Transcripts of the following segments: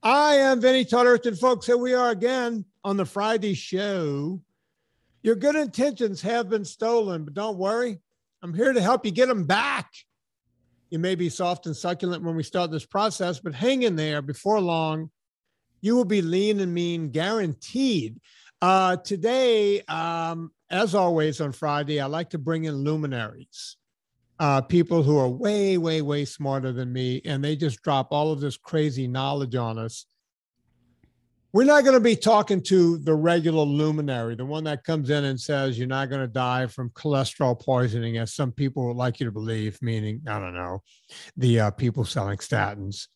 I am Vinnie Todderton, folks. Here we are again on the Friday show. Your good intentions have been stolen, but don't worry. I'm here to help you get them back. You may be soft and succulent when we start this process, but hang in there. Before long, you will be lean and mean, guaranteed. Today, as always on Friday, I like to bring in luminaries. People who are way, way, way smarter than me, and they just drop all of this crazy knowledge on us. We're not going to be talking to the regular luminary, the one that comes in and says you're not going to die from cholesterol poisoning, as some people would like you to believe, meaning, I don't know, the people selling statins.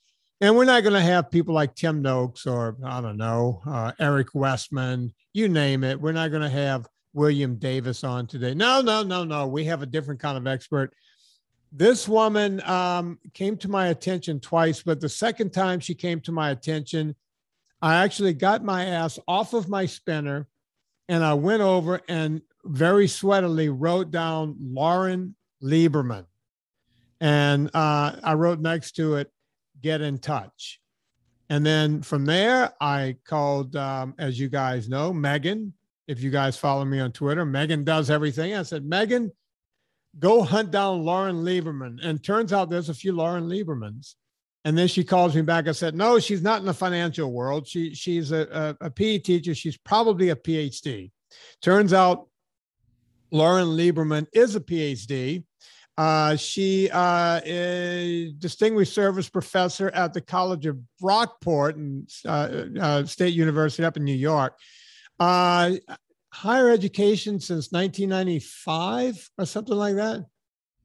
And we're not going to have people like Tim Noakes or, I don't know, Eric Westman, you name it. We're not going to have William Davis on today. No. We have a different kind of expert. This woman came to my attention twice, but the second time she came to my attention, I actually got my ass off of my spinner and I went over and very sweatily wrote down Lauren Lieberman. And I wrote next to it, get in touch. And then from there, I called, as you guys know, Megan. If you guys follow me on Twitter, Megan does everything. I said, Megan, go hunt down Lauren Lieberman. And turns out there's a few Lauren Liebermans. And then she calls me back. I said, no, she's not in the financial world. She's a PE teacher. She's probably a PhD. Turns out Lauren Lieberman is a PhD. She is a distinguished service professor at the College of Brockport and State University up in New York. Higher education since 1995 or something like that.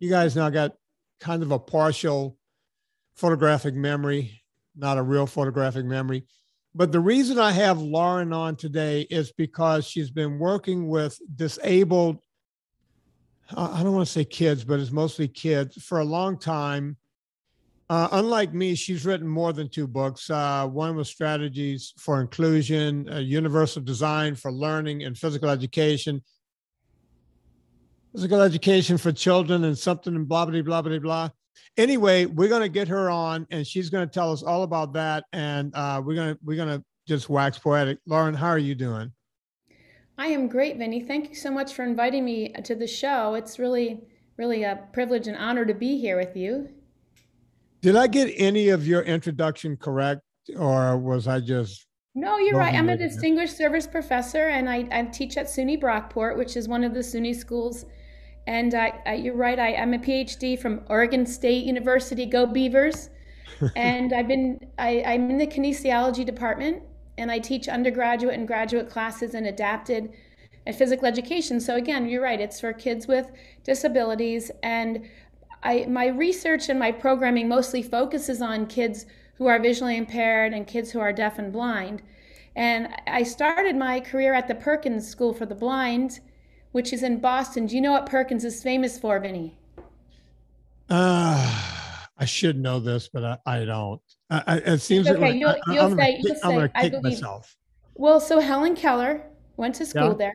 You guys now got kind of a partial photographic memory, not a real photographic memory. But the reason I have Lauren on today is because she's been working with disabled, I don't want to say kids, but it's mostly kids for a long time. Unlike me, she's written more than 2 books. One was Strategies for Inclusion, Universal Design for Learning and Physical Education for Children, and something and blah, blah, blah, blah, blah. Anyway, we're going to get her on and she's going to tell us all about that. And we're going to just wax poetic. Lauren, how are you doing? I am great, Vinnie. Thank you so much for inviting me to the show. It's really, really a privilege and honor to be here with you. Did I get any of your introduction correct, or was I just... No, you're right. I'm a distinguished service professor, and I teach at SUNY Brockport, which is one of the SUNY schools. And you're right. I'm a PhD from Oregon State University. Go Beavers! And I'm in the kinesiology department, and I teach undergraduate and graduate classes in adapted and physical education. So again, you're right. It's for kids with disabilities, and my research and my programming mostly focuses on kids who are visually impaired and kids who are deaf and blind. And I started my career at the Perkins School for the Blind, which is in Boston. Do you know what Perkins is famous for, Vinnie? I should know this, but I don't. It seems okay. like I'm going to kick myself. Well, so Helen Keller went to school there.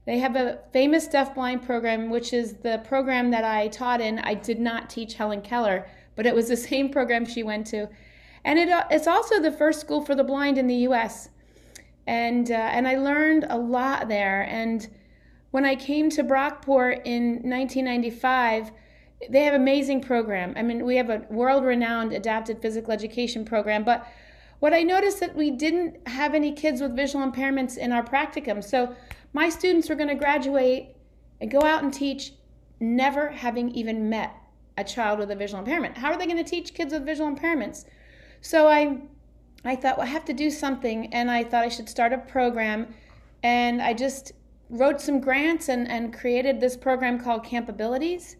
They have a famous deaf-blind program, which is the program that I taught in. I did not teach Helen Keller, but it was the same program she went to. And it's also the first school for the blind in the U.S. And I learned a lot there. And when I came to Brockport in 1995, they have an amazing program. I mean, we have a world-renowned adapted physical education program, but what I noticed that we didn't have any kids with visual impairments in our practicum. So my students were going to graduate and go out and teach, never having even met a child with a visual impairment. How are they going to teach kids with visual impairments? So I thought, well, I have to do something, and I thought I should start a program, and I just wrote some grants and created this program called Cappabilities.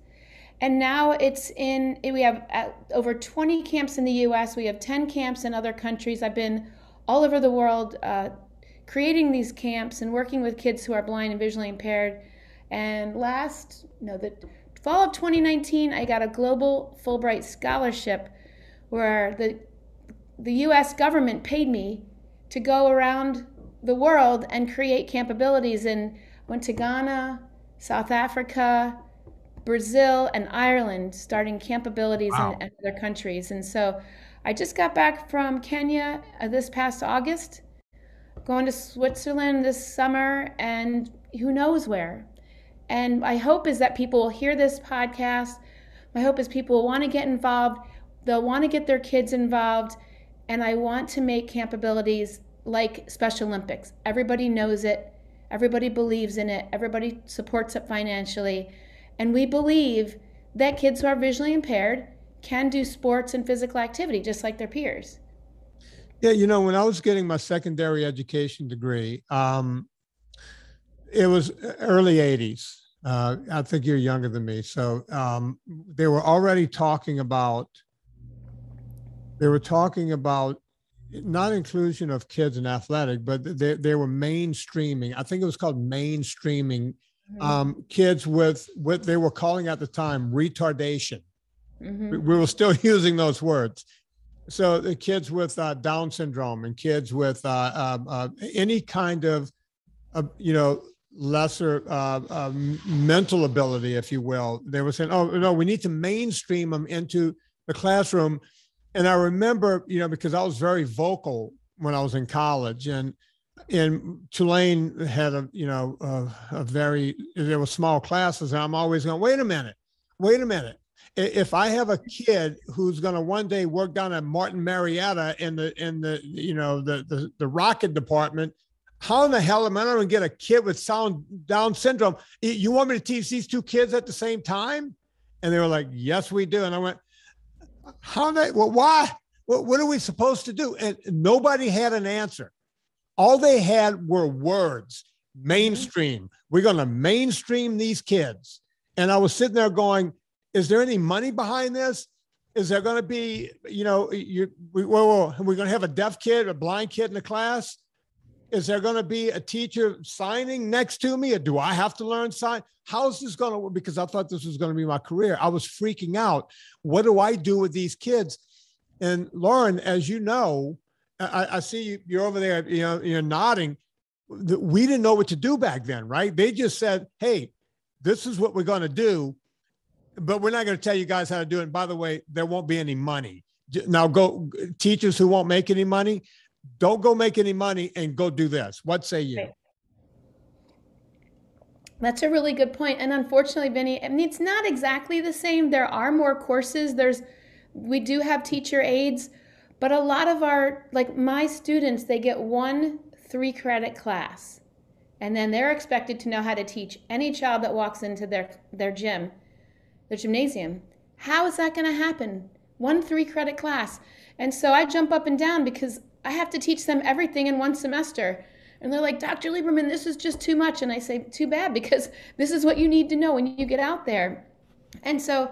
And now we have over 20 camps in the U.S. We have 10 camps in other countries. I've been all over the world creating these camps and working with kids who are blind and visually impaired. And the fall of 2019, I got a global Fulbright Scholarship where the U.S. government paid me to go around the world and create Cappabilities, and went to Ghana, South Africa, Brazil, and Ireland, starting Cappabilities in other countries. And so I just got back from Kenya this past August, going to Switzerland this summer, and who knows where. And my hope is that people will hear this podcast. My hope is people will want to get involved. They'll want to get their kids involved. And I want to make Cappabilities like Special Olympics. Everybody knows it. Everybody believes in it. Everybody supports it financially. And we believe that kids who are visually impaired can do sports and physical activity just like their peers. Yeah, when I was getting my secondary education degree, it was early 80s. I think you're younger than me. So they were already talking about not inclusion of kids in athletic, but they were mainstreaming. I think it was called mainstreaming kids with what they were calling at the time retardation. We were still using those words. So the kids with Down syndrome and kids with any kind of, lesser mental ability, if you will, they were saying, oh, no, we need to mainstream them into the classroom. And I remember, because I was very vocal when I was in college, and Tulane had there were small classes, and I'm always going, wait a minute. If I have a kid who's going to one day work down at Martin Marietta in the rocket department, how in the hell am I going to get a kid with Down syndrome? You want me to teach these two kids at the same time? And they were like, yes, we do. And I went, why? What are we supposed to do? And nobody had an answer. All they had were words. Mainstream. We're going to mainstream these kids. And I was sitting there going, is there any money behind this? Is there going to be, we're going to have a deaf kid, a blind kid in the class? Is there going to be a teacher signing next to me, or do I have to learn sign? How's this going to work? Because I thought this was going to be my career. I was freaking out. What do I do with these kids? And Lauren, as you know, I see you're over there, you're nodding. We didn't know what to do back then, right? They just said, hey, this is what we're going to do, but we're not going to tell you guys how to do it. And by the way, there won't be any money. Now go, teachers who won't make any money, don't go make any money and go do this. What say you? That's a really good point. And unfortunately, Vinnie, it's not exactly the same. There are more courses. We do have teacher aides, but a lot of my students, they get 1 3-credit class, and then they're expected to know how to teach any child that walks into their gymnasium. How is that going to happen? 1 3-credit class. And so I jump up and down because I have to teach them everything in 1 semester. And they're like, Dr. Lieberman, this is just too much. And I say, too bad, because this is what you need to know when you get out there. And so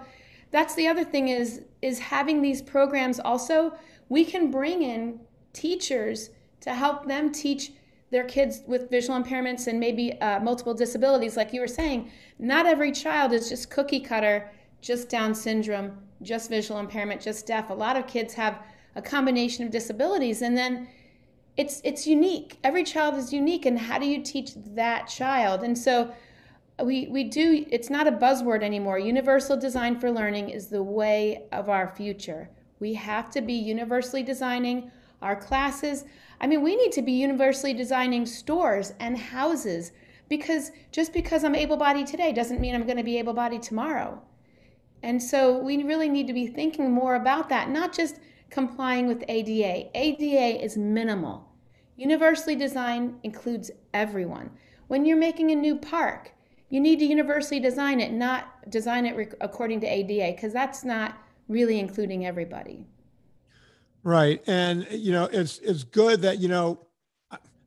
that's the other thing is having these programs also, we can bring in teachers to help them teach their kids with visual impairments and maybe multiple disabilities. Like you were saying, not every child is just cookie cutter, just Down syndrome, just visual impairment, just deaf. A lot of kids have a combination of disabilities, and then it's unique. Every child is unique, and how do you teach that child? And so we do, it's not a buzzword anymore. Universal design for learning is the way of our future. We have to be universally designing our classes. I mean, we need to be universally designing stores and houses, because just because I'm able-bodied today doesn't mean I'm going to be able-bodied tomorrow. And so we really need to be thinking more about that, not just complying with ADA. ADA is minimal. Universally design includes everyone. When you're making a new park, you need to universally design it, not design it according to ADA, because that's not really including everybody. Right. And, it's good that,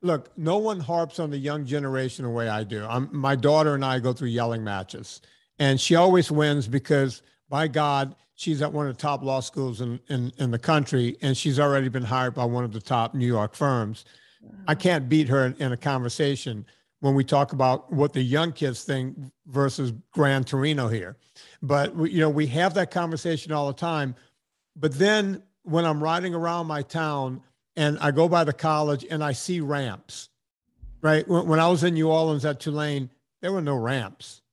look, no one harps on the young generation the way I do. My daughter and I go through yelling matches, and she always wins because, by God, she's at one of the top law schools in the country, and she's already been hired by one of the top New York firms. I can't beat her in a conversation when we talk about what the young kids think versus Gran Torino here. But, we have that conversation all the time. But then when I'm riding around my town and I go by the college and I see ramps, right? When I was in New Orleans at Tulane, there were no ramps.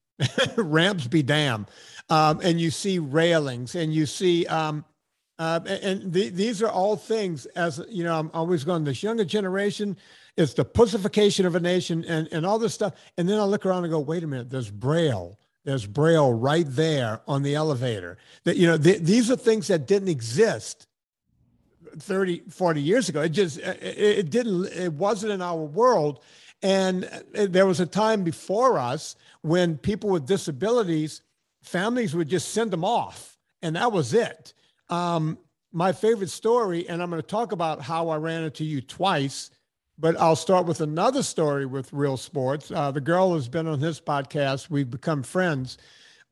Ramps be damned. And you see railings, and you see These are all things, as you know, I'm always going, this younger generation is the pussification of a nation and all this stuff. And then I look around and go, wait a minute, there's Braille. There's Braille right there on the elevator. That, you know, these are things that didn't exist 30, 40 years ago. It wasn't in our world. And there was a time before us when people with disabilities, families would just send them off, and that was it. My favorite story, and I'm going to talk about how I ran into you twice, but I'll start with another story with Real Sports. The girl has been on his podcast. We've become friends.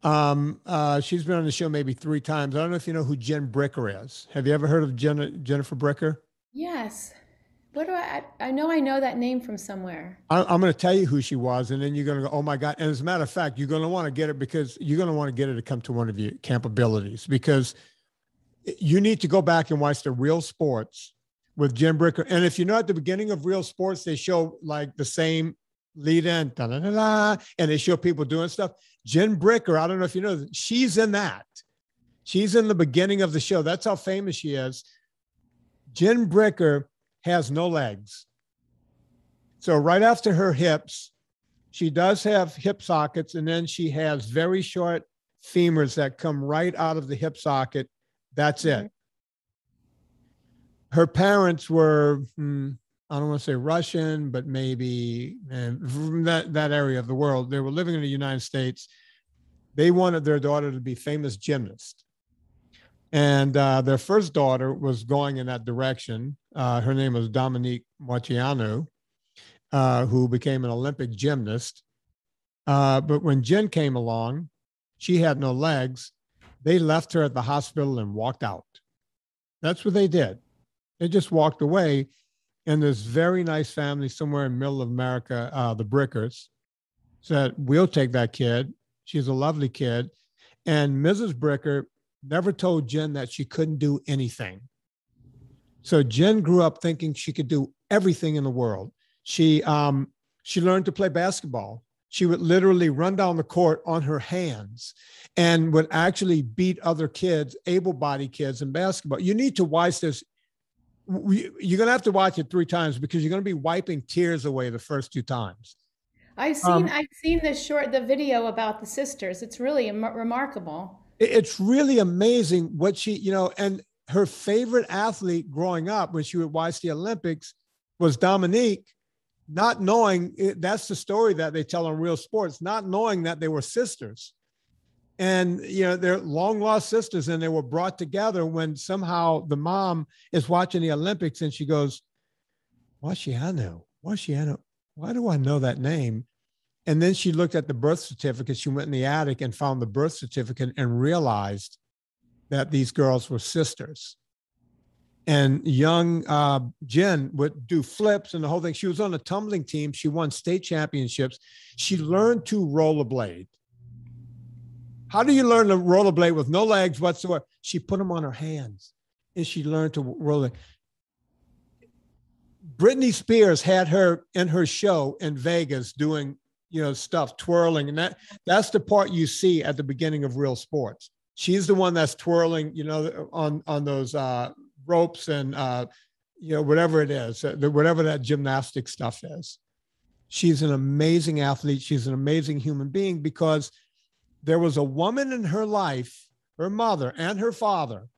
She's been on the show maybe 3 times. I don't know if you know who Jen Bricker is. Have you ever heard of Jennifer Bricker? Yes. What do I know that name from somewhere. I'm going to tell you who she was, and then you're going to go, oh my God. And as a matter of fact, you're going to want to get it because you're going to want to get her to come to one of your Campabilities, because you need to go back and watch the Real Sports with Jen Bricker. And if you know, at the beginning of Real Sports, they show like the same lead in, and they show people doing stuff. Jen Bricker, I don't know if you know, she's in that. She's in the beginning of the show. That's how famous she is. Jen Bricker has no legs. So right after her hips, she does have hip sockets, and then she has very short femurs that come right out of the hip socket. That's it. Her parents were, I don't want to say Russian, but maybe from that area of the world. They were living in the United States. They wanted their daughter to be famous gymnast. And their first daughter was going in that direction. Her name was Dominique Moicianu, who became an Olympic gymnast. But when Jen came along, she had no legs. They left her at the hospital and walked out. That's what they did. They just walked away. And this very nice family somewhere in middle of America, the Brickers, said, we'll take that kid. She's a lovely kid. And Mrs. Bricker never told Jen that she couldn't do anything. So Jen grew up thinking she could do everything in the world. She learned to play basketball. She would literally run down the court on her hands and would actually beat other kids, able-bodied kids in basketball. You need to watch this. You're going to have to watch it 3 times because you're going to be wiping tears away the first 2 times. I've seen the video about the sisters. It's really remarkable. It's really amazing what she, you know, and her favorite athlete growing up when she would watch the Olympics was Dominique, not knowing, that's the story that they tell on Real Sports, not knowing that they were sisters. And, you know, they're long lost sisters, and they were brought together when somehow the mom is watching the Olympics and she goes, Moicianu, why do I know that name? And then she looked at the birth certificate. She went in the attic and found the birth certificate and realized that these girls were sisters. And young Jen would do flips and the whole thing. She was on a tumbling team. She won state championships. She learned to rollerblade. How do you learn to rollerblade with no legs whatsoever? She put them on her hands and she learned to roll. Britney Spears had her in her show in Vegas doing, you know, stuff, twirling. And that's the part you see at the beginning of Real Sports. She's the one that's twirling, you know, on those ropes and, you know, whatever it is, whatever that gymnastic stuff is. She's an amazing athlete. She's an amazing human being because there was a woman in her life, her mother and her father,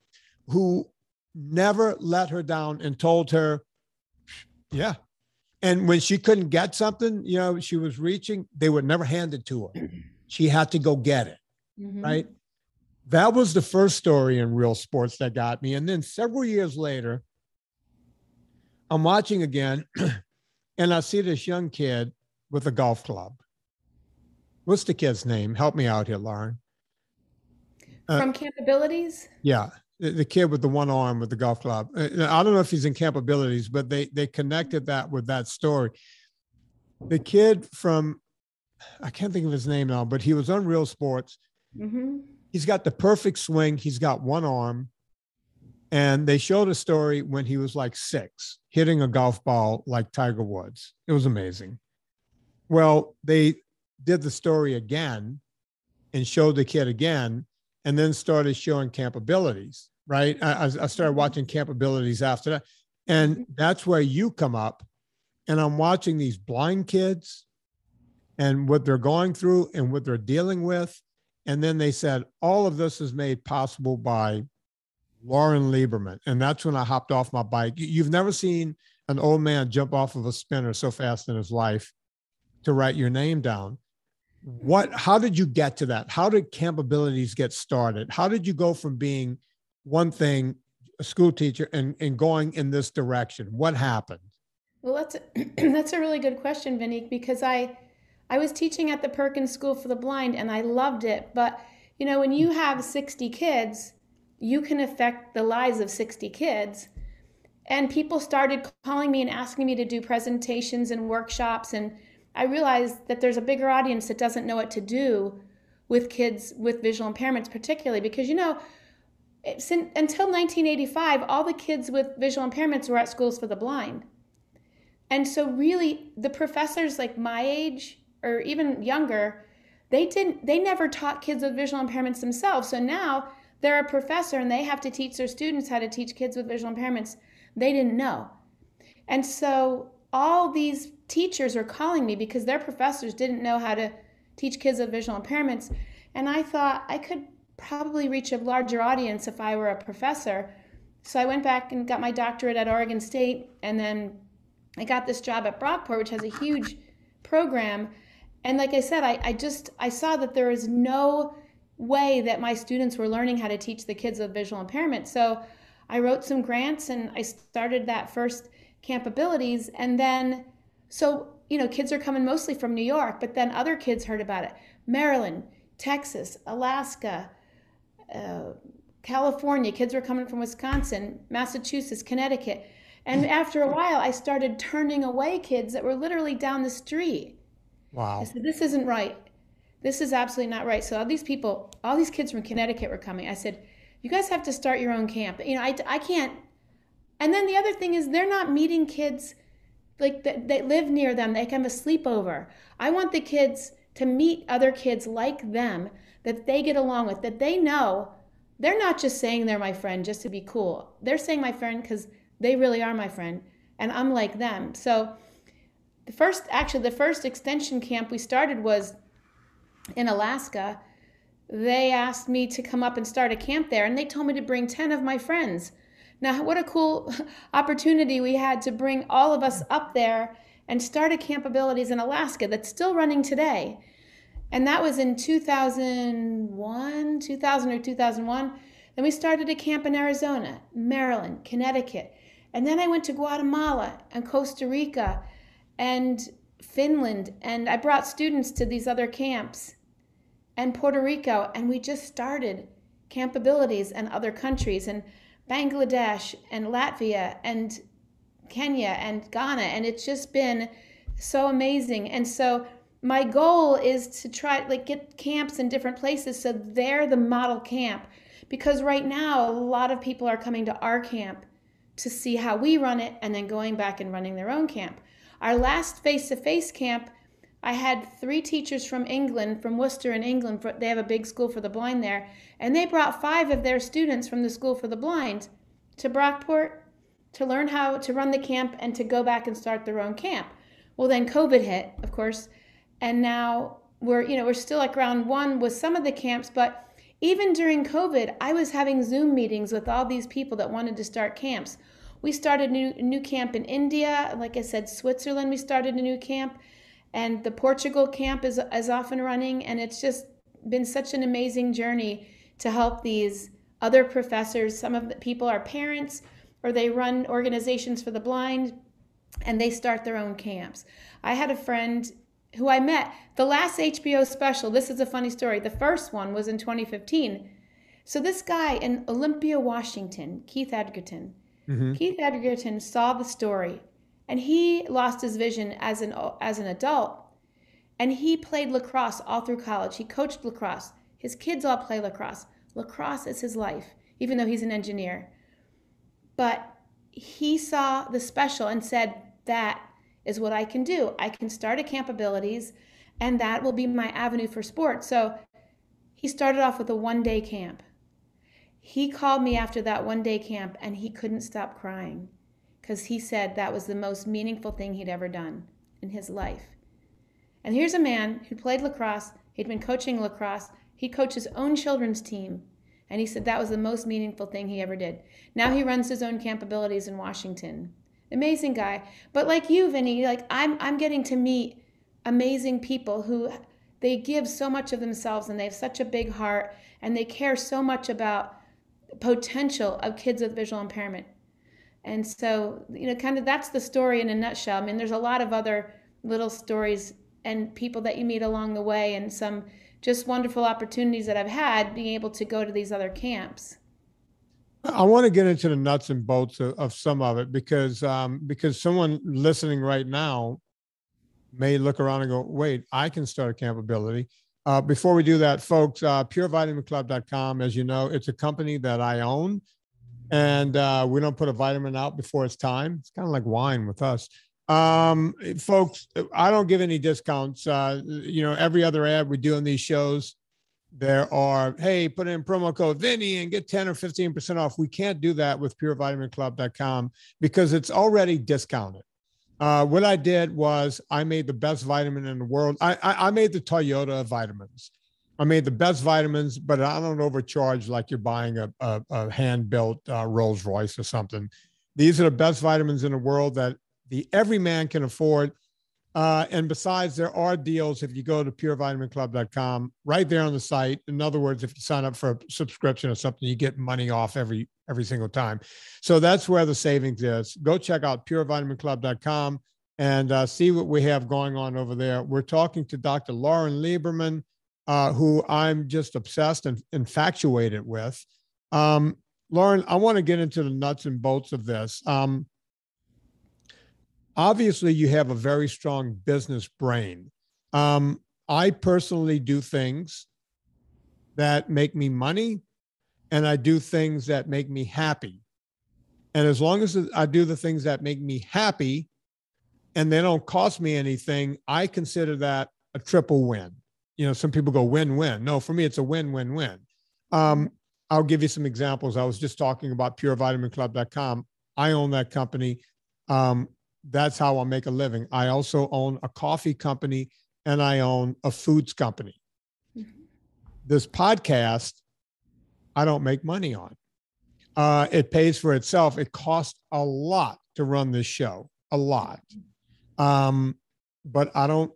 who never let her down and told her, yeah. And when she couldn't get something, you know, she was reaching, they would never hand it to her. She had to go get it, right? That was the first story in Real Sports that got me. And then several years later, I'm watching again, and I see this young kid with a golf club. What's the kid's name? Help me out here, Lauren. From Cappabilities? Yeah, the kid with the one arm with the golf club. I don't know if he's in Cappabilities, but they connected that with that story. The kid from, I can't think of his name now, but he was on Real Sports. He's got the perfect swing. He's got one arm. And they showed a story when he was like 6, hitting a golf ball like Tiger Woods. It was amazing. Well, they did the story again and showed the kid again, and then started showing Cappabilities. right? I started watching Capabilities after that. And that's where you come up. And I'm watching these blind kids and what they're going through and what they're dealing with. And then they said, all of this is made possible by Lauren Lieberman. And that's when I hopped off my bike. You've never seen an old man jump off of a spinner so fast in his life to write your name down. How did you get to that? How did Campabilities get started? How did you go from being one thing, a school teacher, and going in this direction? What happened? Well, that's a really good question, Vinnie, because I was teaching at the Perkins School for the Blind and I loved it. But, you know, when you have 60 kids, you can affect the lives of 60 kids. And people started calling me and asking me to do presentations and workshops. And I realized that there's a bigger audience that doesn't know what to do with kids with visual impairments, particularly because, you know, until 1985, all the kids with visual impairments were at schools for the blind. And so really the professors like my age or even younger, they never taught kids with visual impairments themselves. So now they're a professor and they have to teach their students how to teach kids with visual impairments they didn't know. And so all these teachers are calling me because their professors didn't know how to teach kids with visual impairments. And I thought I could probably reach a larger audience if I were a professor. So I went back and got my doctorate at Oregon State, and then I got this job at Brockport, which has a huge program. And like I said, I saw that there was no way that my students were learning how to teach the kids with visual impairment. So I wrote some grants and I started that first Campabilities. And then, so, you know, kids are coming mostly from New York, but then other kids heard about it. Maryland, Texas, Alaska, California, kids were coming from Wisconsin, Massachusetts, Connecticut. And after a while, I started turning away kids that were literally down the street. Wow. I said, this isn't right. This is absolutely not right. So all these kids from Connecticut were coming. I said, you guys have to start your own camp. You know, I can't. And then the other thing is they're not meeting kids like that live near them. They can have a sleepover. I want the kids to meet other kids like them that they get along with, that they know they're not just saying they're my friend just to be cool. They're saying my friend because they really are my friend and I'm like them. So the first extension camp we started was in Alaska. They asked me to come up and start a camp there, and they told me to bring 10 of my friends. Now, what a cool opportunity we had to bring all of us up there and start a Campabilities in Alaska that's still running today. And that was in 2000 or 2001. Then we started a camp in Arizona, Maryland, Connecticut. And then I went to Guatemala and Costa Rica and Finland. And I brought students to these other camps and Puerto Rico. And we just started Campabilities in other countries, and Bangladesh and Latvia and Kenya and Ghana. And it's just been so amazing. And so my goal is to try get camps in different places so they're the model camp. Because right now, a lot of people are coming to our camp to see how we run it and then going back and running their own camp. Our last face-to-face camp, I had 3 teachers from England, from Worcester in England. They have a big school for the blind there. And they brought 5 of their students from the school for the blind to Brockport to learn how to run the camp and to go back and start their own camp. Well, then COVID hit, of course. And now we're still at ground one with some of the camps. But even during COVID, I was having Zoom meetings with all these people that wanted to start camps. We started a new camp in India. Like I said, Switzerland, we started a new camp. And the Portugal camp is off and running. And it's just been such an amazing journey to help these other professors. Some of the people are parents, or they run organizations for the blind, and they start their own camps. I had a friend who I met, the last HBO special, this is a funny story, the first one was in 2015. So this guy in Olympia, Washington, Keith Edgerton, Keith Edgerton saw the story, and he lost his vision as an adult, and he played lacrosse all through college. He coached lacrosse. His kids all play lacrosse. Lacrosse is his life, even though he's an engineer. But he saw the special and said, that is what I can do. I can start a Campabilities, and that will be my avenue for sports. So he started off with a 1-day camp. He called me after that one-day camp, and he couldn't stop crying because he said that was the most meaningful thing he'd ever done in his life. And here's a man who played lacrosse. He'd been coaching lacrosse. He coached his own children's team, and he said that was the most meaningful thing he ever did. Now he runs his own Campabilities in Washington. Amazing guy. But like you, Vinnie, like I'm getting to meet amazing people who they give so much of themselves, and they have such a big heart, and they care so much about the potential of kids with visual impairment. And so, kind of that's the story in a nutshell. I mean, there's a lot of other little stories and people that you meet along the way, and some just wonderful opportunities that I've had being able to go to these other camps. I want to get into the nuts and bolts of some of it because someone listening right now may look around and go, wait, I can start a campability. Before we do that, folks, purevitaminclub.com, as you know, it's a company that I own, and we don't put a vitamin out before it's time. It's kind of like wine with us. Folks, I don't give any discounts. Every other ad we do on these shows, there are, hey, put in promo code Vinnie and get 10 or 15% off. We can't do that with purevitaminclub.com because it's already discounted. What I did was I made the best vitamin in the world. I made the Toyota of vitamins. I made the best vitamins, but I don't overcharge like you're buying a hand-built Rolls Royce or something. These are the best vitamins in the world that every man can afford. And besides, there are deals if you go to purevitaminclub.com right there on the site. In other words, if you sign up for a subscription or something, you get money off every single time. So that's where the savings is. Go check out purevitaminclub.com and see what we have going on over there. We're talking to Dr. Lauren Lieberman, who I'm just obsessed and infatuated with. Lauren, I want to get into the nuts and bolts of this. Obviously, you have a very strong business brain. I personally do things that make me money, and I do things that make me happy. And as long as I do the things that make me happy and they don't cost me anything, I consider that a triple win. Some people go win-win. No, for me, it's a win-win-win. I'll give you some examples. I was just talking about purevitaminclub.com. I own that company. That's how I make a living. I also own a coffee company and I own a foods company. Mm-hmm. This podcast, I don't make money on. It pays for itself. It costs a lot to run this show, a lot. But I don't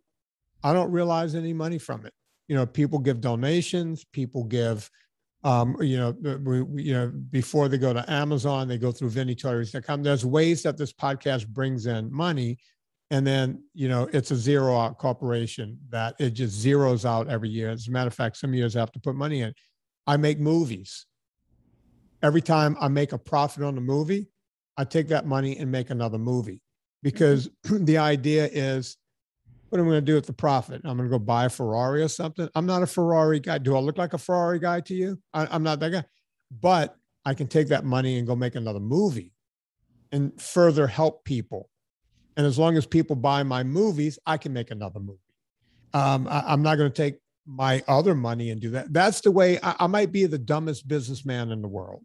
realize any money from it. People give donations, people give, before they go to Amazon, they go through vinnytoys.com. There's ways that this podcast brings in money. And then, it's a zero out corporation that it just zeroes out every year. As a matter of fact, some years I have to put money in. I make movies. Every time I make a profit on a movie, I take that money and make another movie because the idea is, what am I going to do with the profit? I'm going to go buy a Ferrari or something. I'm not a Ferrari guy. Do I look like a Ferrari guy to you? I'm not that guy. But I can take that money and go make another movie and further help people. And as long as people buy my movies, I can make another movie. I'm not going to take my other money and do that. That's the way I might be the dumbest businessman in the world.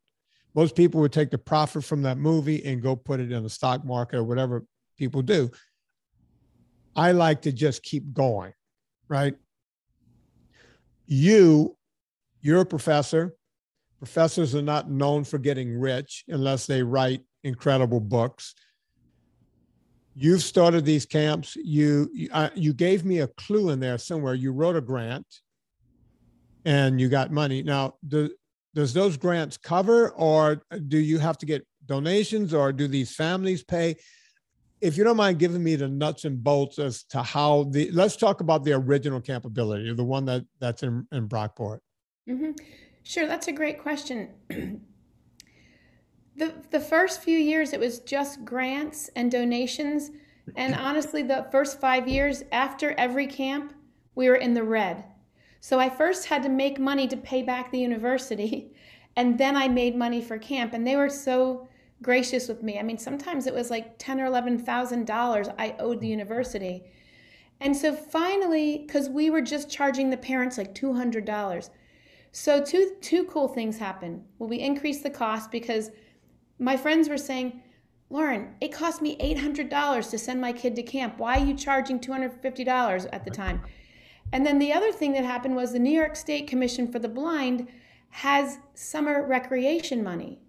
Most people would take the profit from that movie and go put it in the stock market or whatever people do. I like to just keep going, right? You're a professor. Professors are not known for getting rich unless they write incredible books. You've started these camps. You gave me a clue in there somewhere. You wrote a grant and you got money. Now, does those grants cover, or do you have to get donations, or do these families pay? If you don't mind giving me the nuts and bolts as to how let's talk about the original Campability, the one that's in Brockport. Mm-hmm. Sure, that's a great question. The first few years, it was just grants and donations. And honestly, the first 5 years after every camp, we were in the red. So I first had to make money to pay back the university. And then I made money for camp. And they were so gracious with me. I mean, sometimes it was like $10,000 or $11,000 I owed the university. And so finally, because we were just charging the parents like $200. So two cool things happen. Well, we increased the cost because my friends were saying, Lauren, it cost me $800 to send my kid to camp. Why are you charging $250 at the time? And then the other thing that happened was the New York State Commission for the Blind has summer recreation money.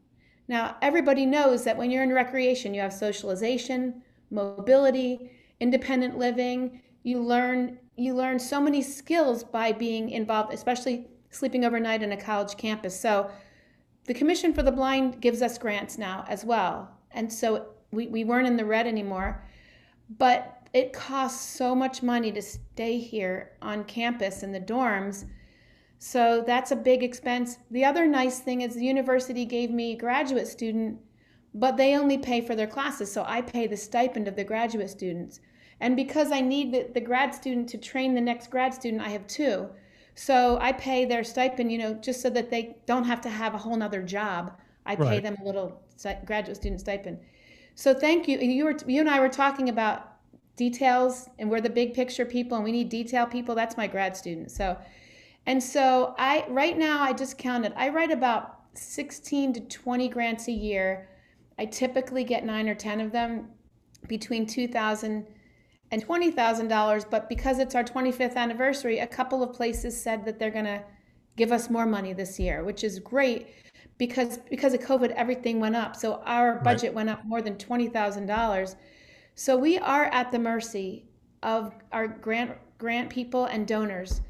Now, everybody knows that when you're in recreation, you have socialization, mobility, independent living. You learn so many skills by being involved, especially sleeping overnight in a college campus. So the Commission for the Blind gives us grants now as well. And so we weren't in the red anymore, but it costs so much money to stay here on campus in the dorms. So that's a big expense. The other nice thing is the university gave me a graduate student, but they only pay for their classes. So I pay the stipend of the graduate students. And because I need the grad student to train the next grad student, I have two. So I pay their stipend, just so that they don't have to have a whole nother job. I pay them a little graduate student stipend. So thank you. You and I were talking about details, and we're the big picture people, and we need detail people. That's my grad student. So right now I just counted. I write about 16 to 20 grants a year. I typically get 9 or 10 of them, between $2,000 and $20,000. But because it's our 25th anniversary, a couple of places said that they're going to give us more money this year, which is great. Because of COVID, everything went up. So our budget went up more than $20,000. So we are at the mercy of our grant people and donors.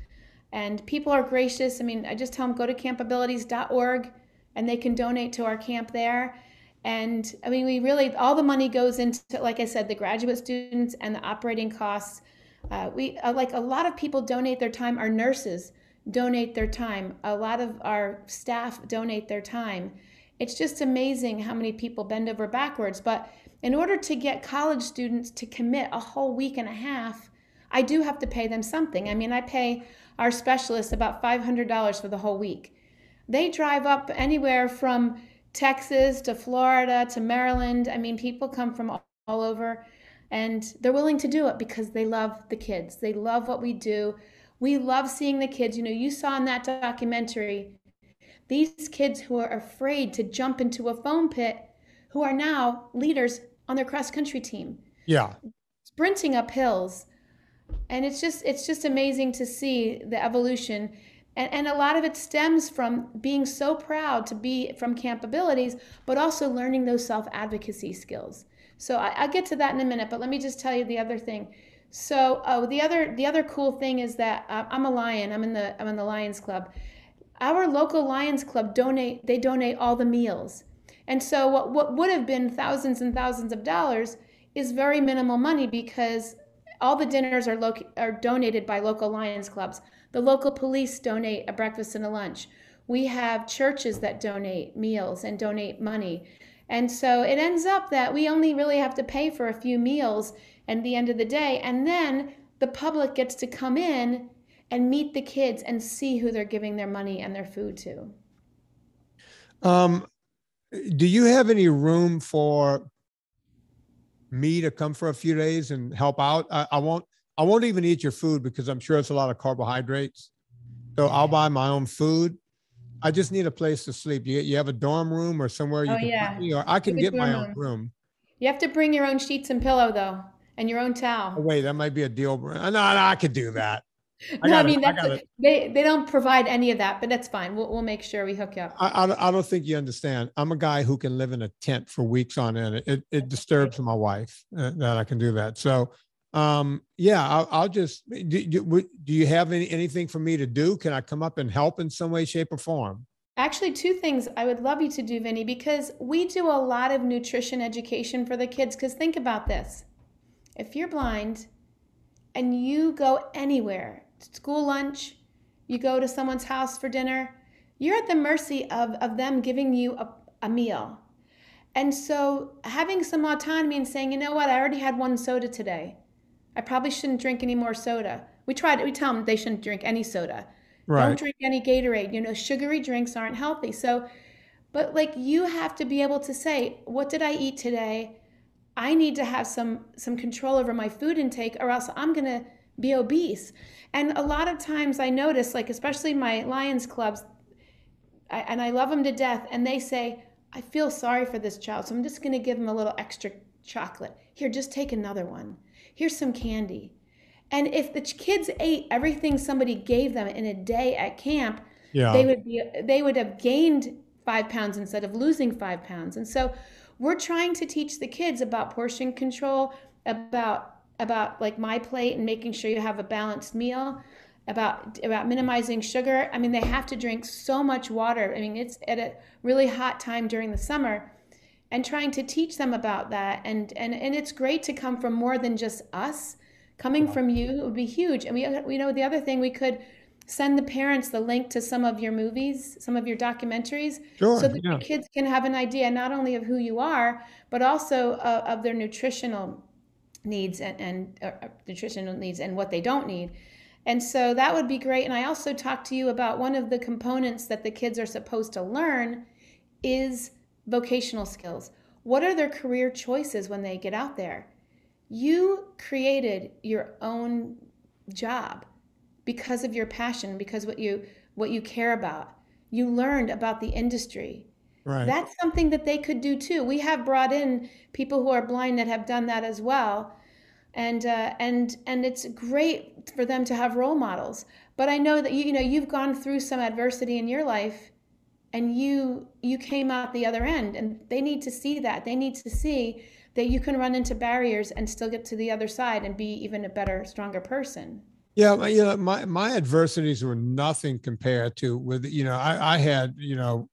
And people are gracious. I mean, I just tell them, go to campabilities.org and they can donate to our camp there. And I mean, we really, all the money goes into, like I said, the graduate students and the operating costs. We like a lot of people donate their time. Our nurses donate their time. A lot of our staff donate their time. It's just amazing how many people bend over backwards. But in order to get college students to commit a whole week and a half, I do have to pay them something. I mean, I pay our specialists about $500 for the whole week. They drive up anywhere from Texas to Florida to Maryland. I mean, people come from all over, and they're willing to do it because they love the kids. They love what we do. We love seeing the kids. You saw in that documentary, these kids who are afraid to jump into a foam pit, who are now leaders on their cross-country team. Yeah. Sprinting up hills. And it's just amazing to see the evolution. And a lot of it stems from being so proud to be from Campabilities, but also learning those self-advocacy skills. So I'll get to that in a minute, but let me just tell you the other thing. So the other cool thing is that I'm a Lion. I'm in the Lions Club. Our local Lions Club donate all the meals. And so what would have been thousands and thousands of dollars is very minimal money, because all the dinners are donated by local Lions Clubs. The local police donate a breakfast and a lunch. We have churches that donate meals and donate money. And so it ends up that we only really have to pay for a few meals at the end of the day. And then the public gets to come in and meet the kids and see who they're giving their money and their food to. Do you have any room for me to come for a few days and help out? I won't even eat your food, because I'm sure it's a lot of carbohydrates. So I'll buy my own food. I just need a place to sleep. You have a dorm room or somewhere you can put me, or I can get my own room. You have to bring your own sheets and pillow though, and your own towel. Oh, wait, that might be a deal. No, I could do that. They don't provide any of that, but that's fine. We'll make sure we hook you up. I don't think you understand. I'm a guy who can live in a tent for weeks on end. It disturbs my wife that I can do that. So, I'll just. Do you have anything for me to do? Can I come up and help in some way, shape, or form? Actually, two things I would love you to do, Vinnie, because we do a lot of nutrition education for the kids. Because think about this: if you're blind and you go anywhere, school lunch, you go to someone's house for dinner, you're at the mercy of them giving you a meal. And so having some autonomy and saying, you know what, I already had one soda today. I probably shouldn't drink any more soda. We tell them they shouldn't drink any soda. Right. Don't drink any Gatorade. Sugary drinks aren't healthy. So, but like, you have to be able to say, what did I eat today? I need to have some control over my food intake, or else I'm going to be obese. And a lot of times I notice, like especially my Lions clubs, and I love them to death. And they say, I feel sorry for this child, so I'm just going to give them a little extra chocolate. Here, just take another one. Here's some candy. And if the kids ate everything somebody gave them in a day at camp, they would have gained 5 pounds instead of losing 5 pounds. And so we're trying to teach the kids about portion control, about like my plate and making sure you have a balanced meal, about minimizing sugar. I mean, they have to drink so much water. I mean, it's at a really hot time during the summer, and trying to teach them about that. And it's great to come from more than just us. Coming from you would be huge. And we know the other thing, we could send the parents the link to some of your movies, some of your documentaries, so that the kids can have an idea not only of who you are, but also of their nutritional needs and nutritional needs and what they don't need. And so that would be great. And I also talked to you about one of the components that the kids are supposed to learn is vocational skills. What are their career choices when they get out there? You created your own job because of your passion, because what you care about. You learned about the industry. Right. That's something that they could do too. We have brought in people who are blind that have done that as well. And it's great for them to have role models. But I know that you've gone through some adversity in your life, and you came out the other end, and they need to see that. They need to see that you can run into barriers and still get to the other side and be even a better, stronger person. Yeah, my adversities were nothing compared to with, I had,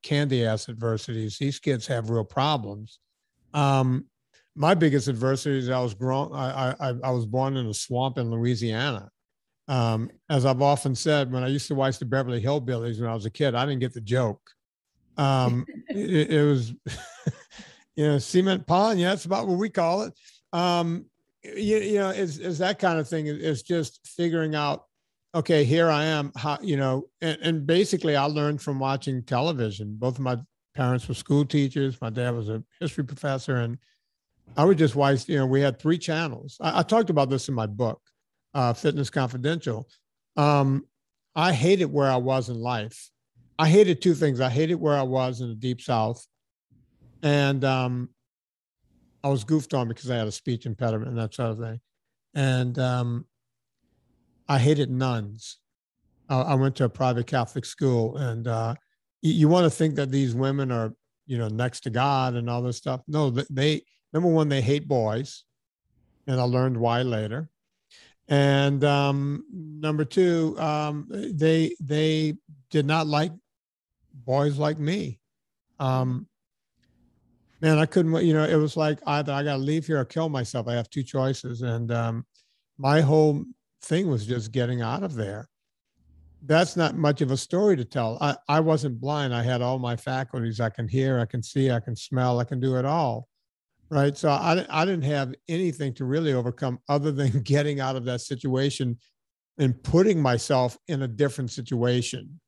candy ass adversities. These kids have real problems. My biggest adversity is I was born in a swamp in Louisiana. As I've often said, when I used to watch the Beverly Hillbillies when I was a kid, I didn't get the joke. It was, cement pond. Yeah, that's about what we call it. It's that kind of thing. It's just figuring out, okay, here I am, how, and basically I learned from watching television. Both of my parents were school teachers. My dad was a history professor, and I would just watch, we had 3 channels. I talked about this in my book, Fitness Confidential. I hated where I was in life. I hated 2 things. I hated where I was in the Deep South, and I was goofed on because I had a speech impediment and that sort of thing. And I hated nuns. I went to a private Catholic school, and you want to think that these women are, next to God and all this stuff. No, they number one, they hate boys, and I learned why later. And number 2, they did not like boys like me. Man, I couldn't, it was like either I got to leave here or kill myself. I have 2 choices. And my whole thing was just getting out of there. That's not much of a story to tell. I wasn't blind. I had all my faculties. I can hear, I can see, I can smell, I can do it all. Right. So I didn't have anything to really overcome other than getting out of that situation and putting myself in a different situation.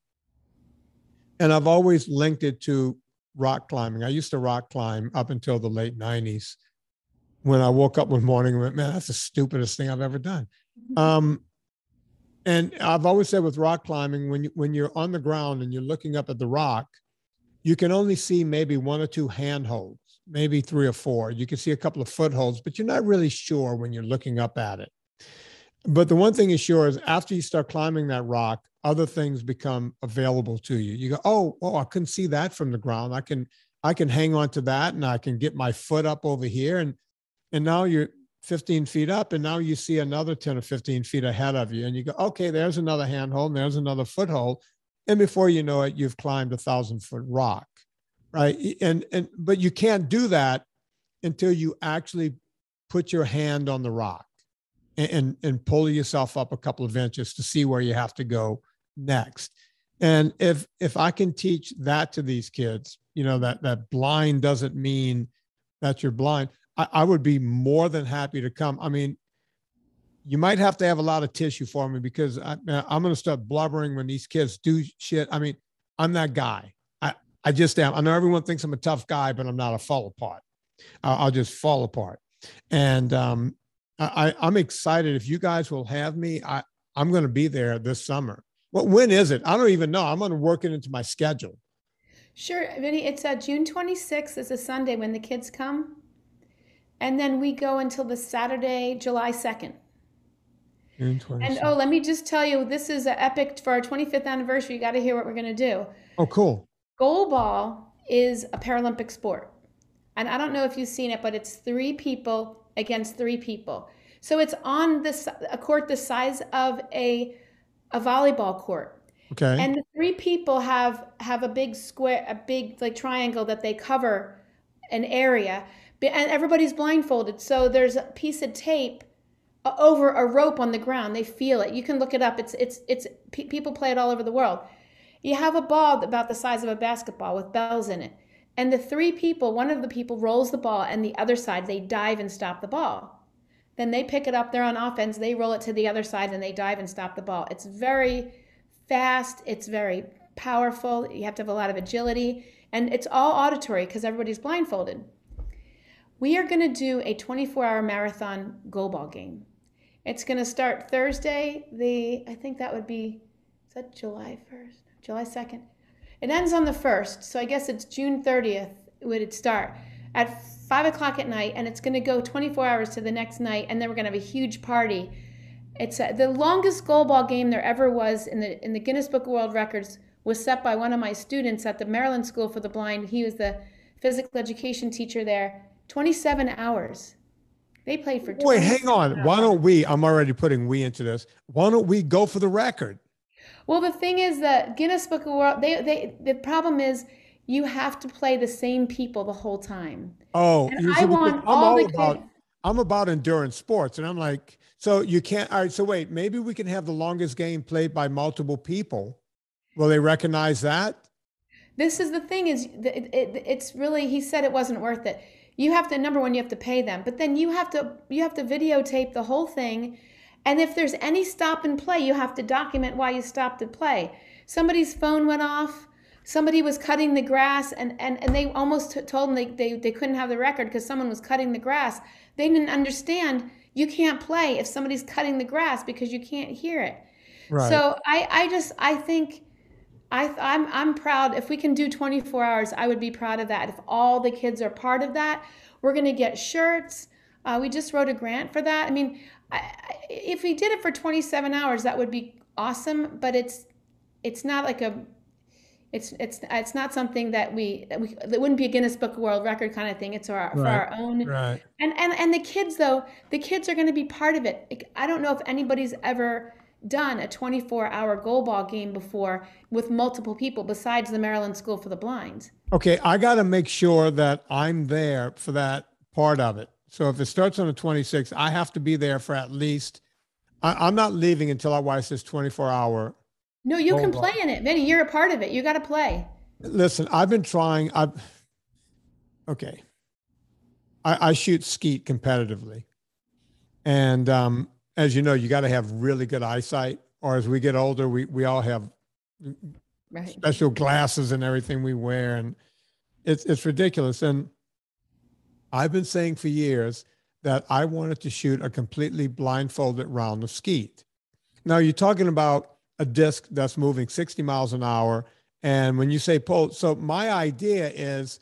And I've always linked it to rock climbing. I used to rock climb up until the late 90s. When I woke up one morning and went, man, that's the stupidest thing I've ever done. And I've always said with rock climbing, when you're on the ground and you're looking up at the rock, you can only see maybe 1 or 2 handholds, maybe 3 or 4. You can see a couple of footholds, but you're not really sure when you're looking up at it. But the one thing is sure is after you start climbing that rock, other things become available to you. You go, oh, I couldn't see that from the ground. I can hang on to that, and I can get my foot up over here. And now you're 15 feet up, and now you see another 10 or 15 feet ahead of you. And you go, okay, there's another handhold, and there's another foothold. And before you know it, you've climbed 1,000-foot rock, right? But you can't do that until you actually put your hand on the rock and pull yourself up a couple of inches to see where you have to go next. And if I can teach that to these kids, that blind doesn't mean that you're blind, I would be more than happy to come. I mean, you might have to have a lot of tissue for me because I'm going to start blubbering when these kids do shit. I mean, I'm that guy. I just am. I know everyone thinks I'm a tough guy, but I'm not. I fall apart. I'll just fall apart. And I'm excited. If you guys will have me, I'm going to be there this summer. Well, when is it? I don't even know. I'm going to work it into my schedule. Sure, Vinny. It's June 26th. It's a Sunday when the kids come. And then we go until the Saturday, July 2nd. June And 26th. let me just tell you, this is an epic for our 25th anniversary. You got to hear what we're going to do. Oh, cool. Goalball is a Paralympic sport. And I don't know if you've seen it, but it's 3 people against 3 people. So it's on a court the size of a volleyball court. Okay. And the 3 people have a big square, a big like triangle that they cover an area, and everybody's blindfolded. So there's a piece of tape over a rope on the ground. They feel it. You can look it up. People play it all over the world. You have a ball about the size of a basketball with bells in it. And the 3 people, one of the people rolls the ball, and the other side, they dive and stop the ball. Then they pick it up, they're on offense, they roll it to the other side, and they dive and stop the ball. It's very fast, it's very powerful, you have to have a lot of agility, and it's all auditory because everybody's blindfolded. We are going to do a 24-hour marathon goalball game. It's going to start Thursday, I think that would be, is that July 1st? July 2nd? It ends on the 1st, so I guess it's June 30th would it start at 5 o'clock at night, and it's going to go 24 hours to the next night, and then we're going to have a huge party. It's the longest goalball game there ever was in the Guinness Book of World Records was set by one of my students at the Maryland School for the Blind. He was the physical education teacher there. 27 hours. They played for 27 Wait, hang on. hours. Why don't we, I'm already putting we into this. Why don't we go for the record? Well, the thing is that Guinness Book of World, the problem is you have to play the same people the whole time. Oh, and I want all the kids. I'm about endurance sports, and I'm like, so you can't. All right, so wait, maybe we can have the longest game played by multiple people. Will they recognize that? This is the thing is, it's really, he said it wasn't worth it. You have to, number one, you have to pay them, but then you have to videotape the whole thing. And if there's any stop and play, you have to document why you stopped to play. Somebody's phone went off. Somebody was cutting the grass, and they almost told them they couldn't have the record because someone was cutting the grass. They didn't understand you can't play if somebody's cutting the grass because you can't hear it. Right. So I think I'm proud. If we can do 24 hours, I would be proud of that. If all the kids are part of that, we're going to get shirts. We just wrote a grant for that. I mean, if we did it for 27 hours, that would be awesome. But it's not like it's not something that wouldn't be a Guinness Book of World Record kind of thing. It's for our own. Right. And the kids though, the kids are going to be part of it. I don't know if anybody's ever done a 24-hour goalball game before with multiple people besides the Maryland School for the Blind. Okay, I got to make sure that I'm there for that part of it. So if it starts on the 26th, I have to be there for at least, I'm not leaving until I watch this 24-hour. No, you can play in it. Vinnie, you're a part of it. You got to play. Listen, I've been trying. I shoot skeet competitively. And as you know, you got to have really good eyesight, or as we get older, we all have special glasses and everything we wear. And it's ridiculous. And I've been saying for years that I wanted to shoot a completely blindfolded round of skeet. Now you're talking about a disc that's moving 60 miles an hour. And when you say pull, so my idea is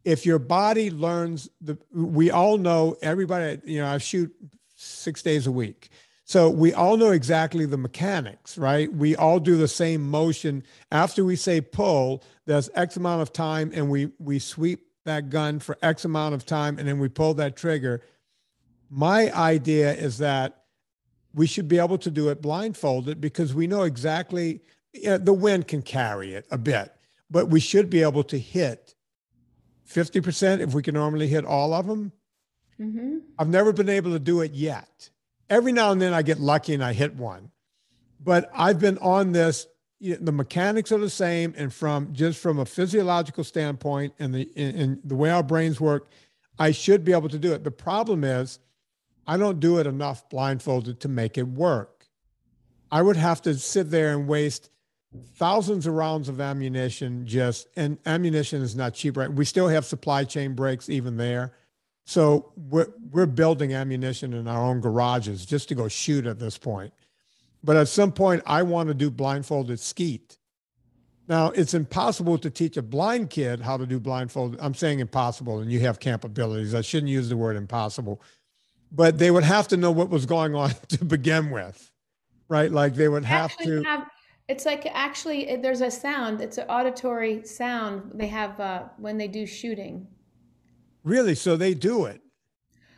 if your body learns we all know, everybody, I shoot 6 days a week. So we all know exactly the mechanics, right? We all do the same motion. After we say pull, there's X amount of time and we sweep that gun for X amount of time and then we pull that trigger. My idea is that we should be able to do it blindfolded because we know exactly, the wind can carry it a bit, but we should be able to hit 50% if we can normally hit all of them. Mm-hmm. I've never been able to do it yet. Every now and then I get lucky and I hit one, but I've been on this, the mechanics are the same. And from a physiological standpoint and the way our brains work, I should be able to do it. The problem is I don't do it enough blindfolded to make it work. I would have to sit there and waste thousands of rounds of ammunition and ammunition is not cheap, right? We still have supply chain breaks even there. So we're building ammunition in our own garages just to go shoot at this point. But at some point I want to do blindfolded skeet. Now, it's impossible to teach a blind kid how to do blindfold. I'm saying impossible, and you have capabilities. I shouldn't use the word impossible, but they would have to know what was going on to begin with, right? Like they would have Actually to. have, it's like actually there's a sound. It's an auditory sound they have when they do shooting. Really? So they do it.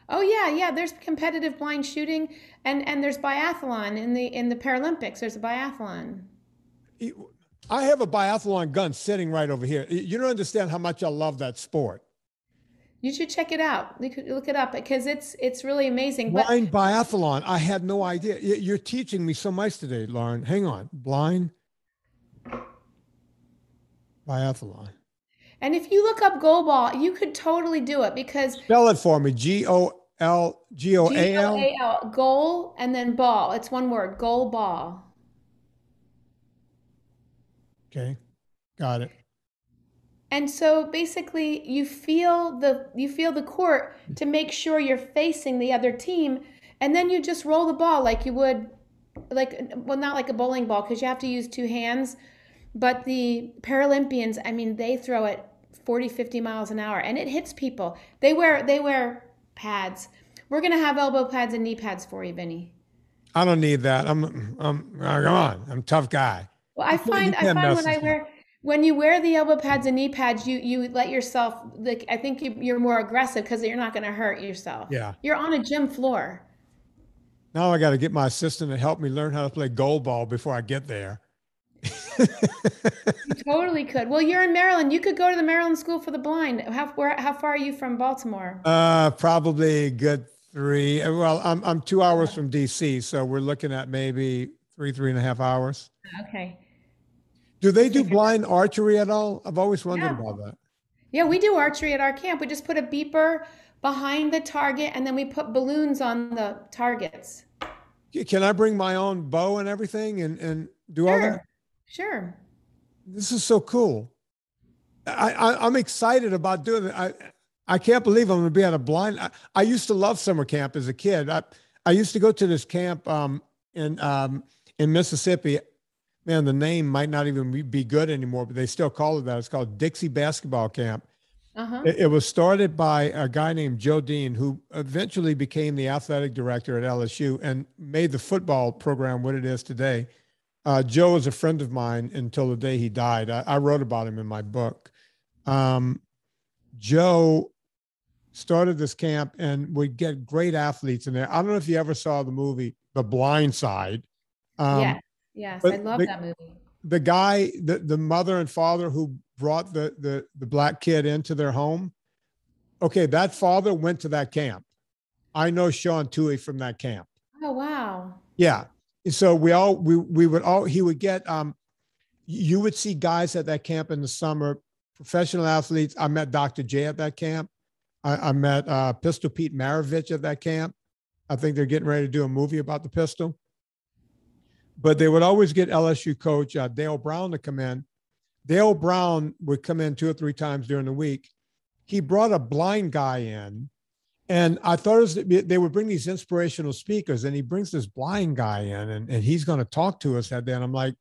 Oh yeah, yeah. There's competitive blind shooting, and there's biathlon in the Paralympics. There's a biathlon. I have a biathlon gun sitting right over here. You don't understand how much I love that sport. You should check it out. You could look it up because it's really amazing. But Blind biathlon. I had no idea. You're teaching me so much today, Lauren. Hang on. Blind biathlon. and if you look up goalball, you could totally do it because Spell it for me. Goal. GOAL, goal and then ball. It's one word, goal ball. Okay. Got it. And so basically you feel the court to make sure you're facing the other team, and then you just roll the ball like you would, like, well, not like a bowling ball because you have to use two hands, but the Paralympians, I mean, they throw it 40, 50 miles an hour and it hits people. They wear pads. We're going to have elbow pads and knee pads for you, Vinny. I don't need that. Come on. I'm a tough guy. Well, I find when you wear the elbow pads and knee pads, you let yourself, like, I think you're more aggressive because you're not going to hurt yourself. Yeah. You're on a gym floor. Now I got to get my assistant to help me learn how to play goalball before I get there. You totally could. Well, you're in Maryland. You could go to the Maryland School for the Blind. How far are you from Baltimore? Probably a good 3. Well, I'm 2 hours from DC, so we're looking at maybe 3.5 hours. Okay. Do they do blind archery at all? I've always wondered Yeah. about that. Yeah, we do archery at our camp. We just put a beeper behind the target and then we put balloons on the targets. Can I bring my own bow and everything and do all that? Sure. This is so cool. I'm excited about doing it. I can't believe I'm going to be at a blind. I used to love summer camp as a kid. I used to go to this camp in Mississippi. Man, the name might not even be good anymore, but they still call it that. It's called Dixie Basketball Camp. Uh-huh. It was started by a guy named Joe Dean, who eventually became the athletic director at LSU and made the football program what it is today. Joe was a friend of mine until the day he died. I wrote about him in my book. Joe started this camp and would get great athletes in there. I don't know if you ever saw the movie The Blind Side. Yes, I love that movie. The guy, the mother and father who brought the black kid into their home. Okay, that father went to that camp. I know Sean Toohey from that camp. Oh, wow. Yeah. So he would get, you would see guys at that camp in the summer, professional athletes. I met Dr. J at that camp. I met Pistol Pete Maravich at that camp. I think they're getting ready to do a movie about the pistol. But they would always get LSU coach Dale Brown to come in. Dale Brown would come in 2 or 3 times during the week. He brought a blind guy in, and I thought they would bring these inspirational speakers, and he brings this blind guy in, and he's going to talk to us that day. And I'm like,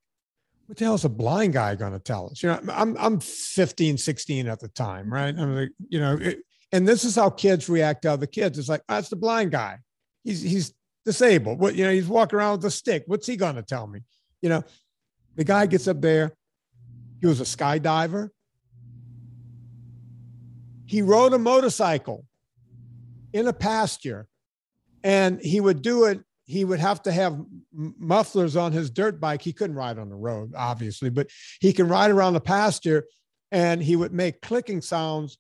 what the hell is a blind guy going to tell us? You know, I'm 15, 16 at the time, right? I'm like, you know, and this is how kids react to other kids. It's like, that's the blind guy. He's disabled. What, you know, he's walking around with a stick. What's he going to tell me? You know, the guy gets up there. He was a skydiver. He rode a motorcycle in a pasture, and he would do it. He would have to have mufflers on his dirt bike. He couldn't ride on the road, obviously, but he can ride around the pasture, and he would make clicking sounds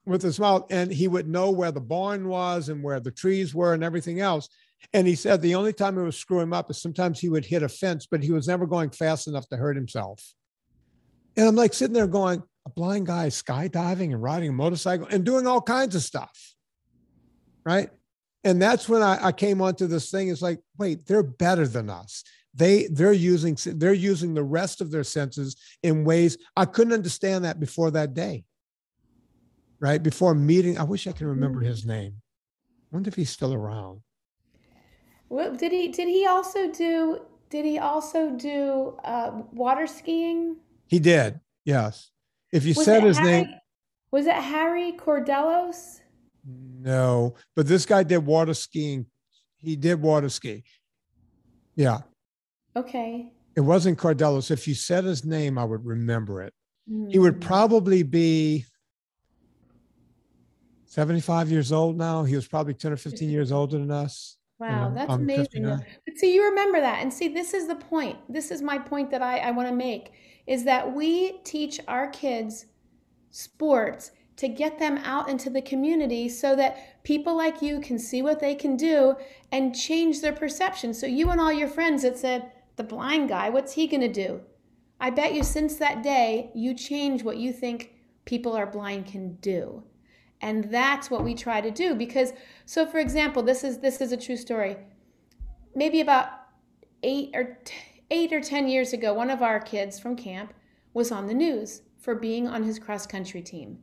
with his mouth, and he would know where the barn was and where the trees were and everything else. And he said the only time it would screw him up is sometimes he would hit a fence, but he was never going fast enough to hurt himself. And I'm like sitting there going, a blind guy skydiving and riding a motorcycle and doing all kinds of stuff, right? And that's when I came onto this thing. It's like, wait, they're better than us. They're using the rest of their senses in ways I couldn't understand that before that day, right? Before meeting, I wish I could remember his name. I wonder if he's still around. Well, did he also do water skiing? He did. Yes. If you Was said it his name, Harry? Was it Harry Cordellos? no, but this guy did water skiing. He did water ski. Yeah. Okay. It wasn't Cardellos. If you said his name, I would remember it. He would Hmm. probably be 75 years old now. He was probably 10 or 15 years older than us. Wow, that's I'm amazing though. 59. But see, you remember that. And see, this is the point. This is my point that I want to make is that we teach our kids sports to get them out into the community so that people like you can see what they can do and change their perception. So you and all your friends that said, the blind guy, what's he going to do? I bet you since that day, you change what you think people are blind can do. And that's what we try to do because, so for example, this is a true story. Maybe about 8 or 10 years ago, one of our kids from camp was on the news for being on his cross country team.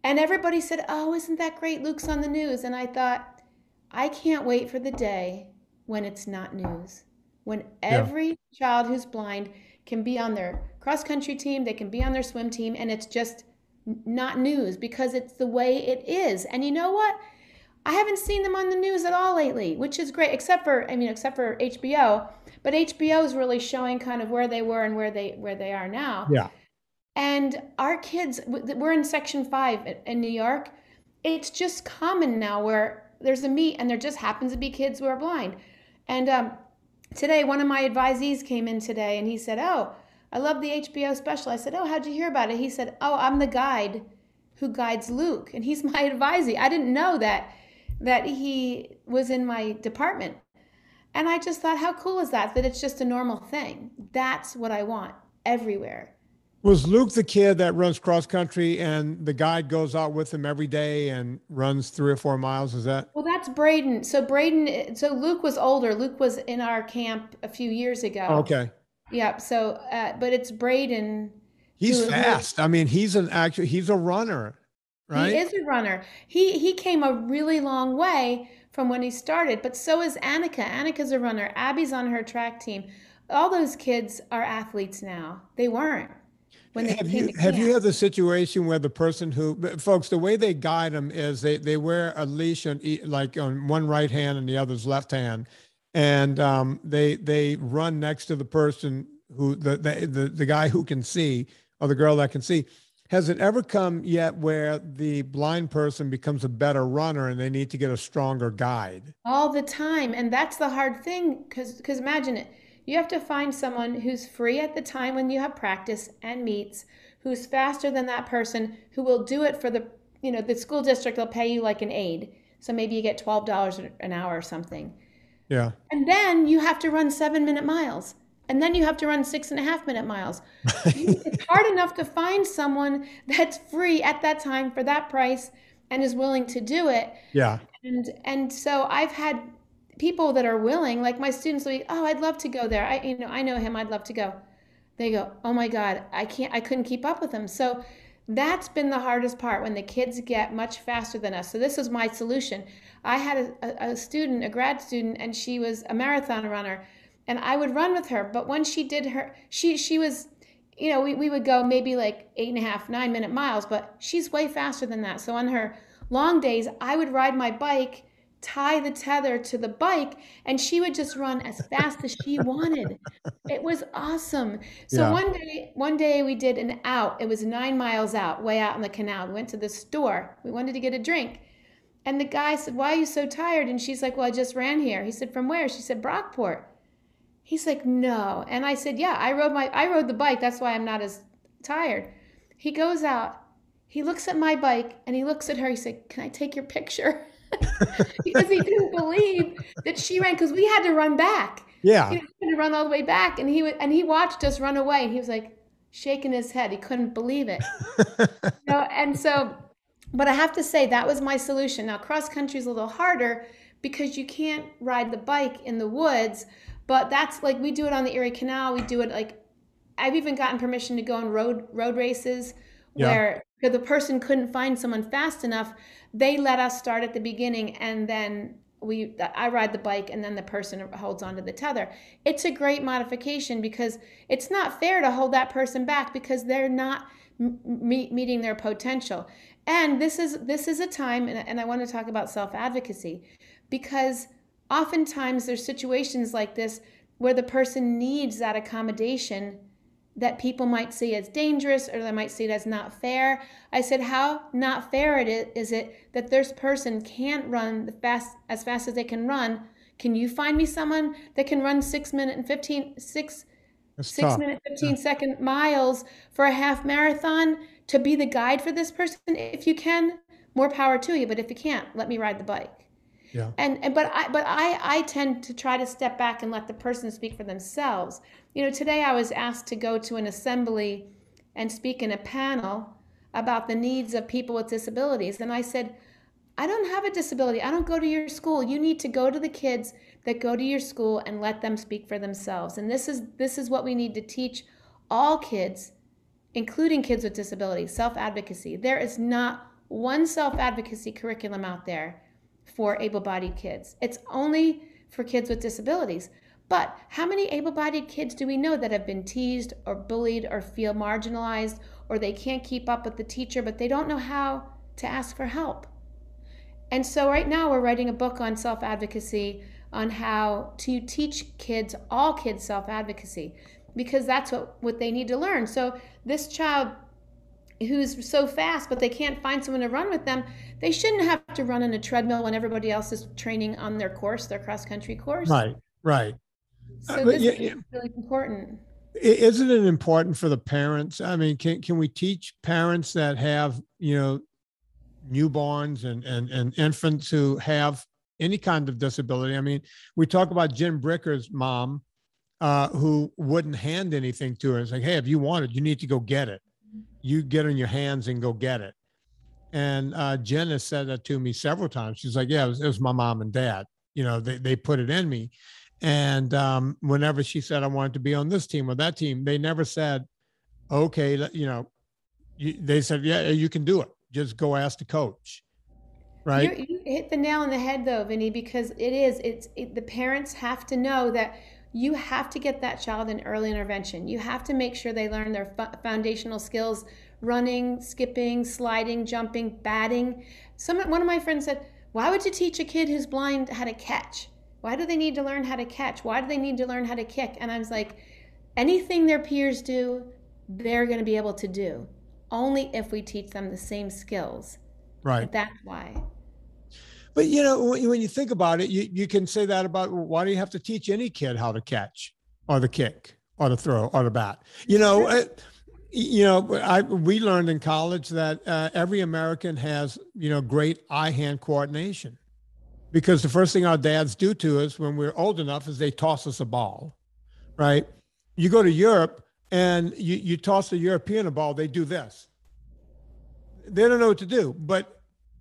And everybody said, oh, isn't that great? Luke's on the news. And I thought, I can't wait for the day when it's not news. When Yeah. every child who's blind can be on their cross country team, they can be on their swim team, and it's just not news because it's the way it is. And you know what? I haven't seen them on the news at all lately, which is great, except for HBO. But HBO is really showing kind of where they were and where they are now. Yeah. And our kids, we're in Section 5 in New York. It's just common now where there's a meet and there just happens to be kids who are blind. And today, one of my advisees came in today and he said, oh, I love the HBO special. I said, oh, how'd you hear about it? He said, oh, I'm the guide who guides Luke. And he's my advisee. I didn't know that he was in my department. And I just thought, how cool is that it's just a normal thing? That's what I want everywhere. Was Luke the kid that runs cross country and the guide goes out with him every day and runs 3 or 4 miles? Is that? Well, that's Braden. So Luke was older. Luke was in our camp a few years ago. Okay. Yep. So, but it's Braden He's fast. I mean, he's a runner, right? he is a runner. He came a really long way from when he started, but so is Annika. Annika's a runner. Abby's on her track team. All those kids are athletes now. They weren't when they came to Have you camp. had the situation where the person folks, the way they guide them is they wear a leash like on one right hand and the other's left hand, and they run next to the person who the guy who can see or the girl that can see. Has it ever come yet where the blind person becomes a better runner and they need to get a stronger guide? All the time. And that's the hard thing because imagine it. You have to find someone who's free at the time when you have practice and meets, who's faster than that person, who will do it for the school district will pay you like an aide. So maybe you get $12 an hour or something. Yeah. And then you have to run 7-minute miles. And then you have to run 6.5-minute miles. It's hard enough to find someone that's free at that time for that price and is willing to do it. Yeah. And so I've had people that are willing, like my students will be, oh, I'd love to go there. I know him, I'd love to go. They go, oh my God, I couldn't keep up with him. So that's been the hardest part when the kids get much faster than us. So this was my solution. I had a student, a grad student, and she was a marathon runner. And I would run with her, but when she did she was, we would go maybe like 8.5, 9-minute miles, but she's way faster than that. So on her long days, I would ride my bike, tie the tether to the bike, and she would just run as fast as she wanted. It was awesome. So Yeah. one day we did an out. It was 9 miles out, way out in the canal. We went to the store. We wanted to get a drink. And the guy said, why are you so tired? And she's like, well, I just ran here. He said, from where? She said, Brockport. He's like, no. And I said, yeah, I rode the bike. That's why I'm not as tired. He goes out, he looks at my bike and he looks at her. He said, can I take your picture? Because he didn't believe that she ran, because we had to run back. Yeah. He had to run all the way back. And he watched us run away. And he was like shaking his head. He couldn't believe it. And so, but I have to say that was my solution. Now cross country is a little harder because you can't ride the bike in the woods. But that's like, we do it on the Erie Canal. We do it like, I've even gotten permission to go on road races where the person couldn't find someone fast enough. They let us start at the beginning and then I ride the bike and then the person holds onto the tether. It's a great modification because it's not fair to hold that person back because they're not meeting their potential. And this is a time, and I want to talk about self-advocacy, because oftentimes there's situations like this where the person needs that accommodation that people might see as dangerous, or they might see it as not fair. I said, how not fair is it that this person can't run as fast as they can run? Can you find me someone that can run 6 minute and 15 second miles for a half marathon to be the guide for this person? If you can, more power to you. But if you can't, let me ride the bike. Yeah. But I tend to try to step back and let the person speak for themselves. Today I was asked to go to an assembly and speak in a panel about the needs of people with disabilities. And I said, I don't have a disability. I don't go to your school. You need to go to the kids that go to your school and let them speak for themselves. And this is what we need to teach all kids, including kids with disabilities, self-advocacy. There is not one self-advocacy curriculum out there for able-bodied kids. It's only for kids with disabilities. But how many able-bodied kids do we know that have been teased or bullied or feel marginalized, or they can't keep up with the teacher, but they don't know how to ask for help? And so right now we're writing a book on self-advocacy, on how to teach kids, all kids, self-advocacy, because that's what they need to learn. So this child who's so fast, but they can't find someone to run with them, they shouldn't have to run on a treadmill when everybody else is training on their course, their cross-country course. Right. So this is really important. Isn't it important for the parents? I mean, can we teach parents that have, newborns and infants who have any kind of disability? I mean, we talk about Jen Bricker's mom, who wouldn't hand anything to her. It's like, hey, if you want it, you need to go get it. You get on your hands and go get it. And Jen has said that to me several times. She's like, yeah, it was my mom and dad. They put it in me. And whenever she said, I wanted to be on this team or that team, they never said, okay, they said, yeah, you can do it. Just go ask the coach. Right. You hit the nail on the head though, Vinnie, because the parents have to know that you have to get that child in early intervention. You have to make sure they learn their foundational skills: running, skipping, sliding, jumping, batting. One of my friends said, why would you teach a kid who's blind how to catch? Why do they need to learn how to catch? Why do they need to learn how to kick? And I was like, anything their peers do, they're going to be able to do, only if we teach them the same skills. Right. But that's why. But, when you think about it, you can say that about, why do you have to teach any kid how to catch or the kick or the throw or the bat? We learned in college that every American has, great eye-hand coordination, because the first thing our dads do to us when we're old enough is they toss us a ball, right? You go to Europe and you toss a European a ball, they do this. They don't know what to do, but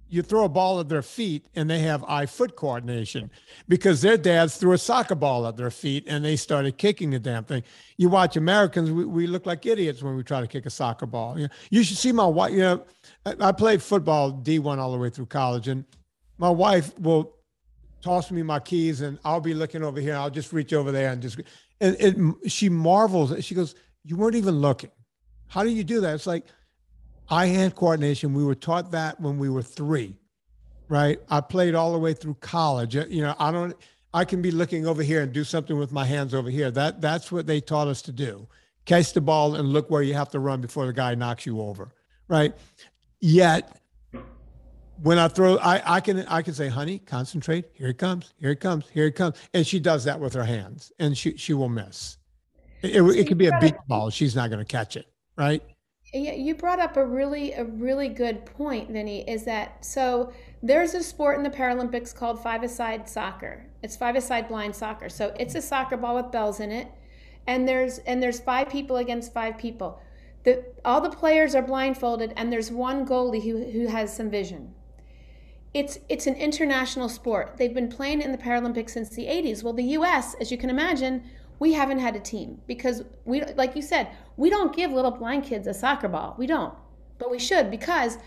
you throw a ball at their feet and they have eye-foot coordination because their dads threw a soccer ball at their feet and they started kicking the damn thing. You watch Americans, we look like idiots when we try to kick a soccer ball. You should see my wife. I played football D1 all the way through college, and my wife will toss me my keys and I'll be looking over here. I'll just reach over there and she marvels. She goes, you weren't even looking. How do you do that? It's like eye-hand coordination. We were taught that when we were 3, right? I played all the way through college. I can be looking over here and do something with my hands over here. That's what they taught us to do. Catch the ball and look where you have to run before the guy knocks you over, right? Yet, when I throw, I can say, honey, concentrate. Here it comes. Here it comes. Here it comes. And she does that with her hands, and she will miss. It could be a beach ball. She's not going to catch it, right? Yeah, you brought up a really good point, Vinnie, is that, so there's a sport in the Paralympics called five-a-side soccer. It's five-a-side blind soccer. So it's a soccer ball with bells in it, and there's 5 people against 5 people. All the players are blindfolded, and there's one goalie who has some vision. It's an international sport. They've been playing in the Paralympics since the 80s. Well, the U.S., as you can imagine, we haven't had a team because we, like you said, we don't give little blind kids a soccer ball. We don't, but we should, because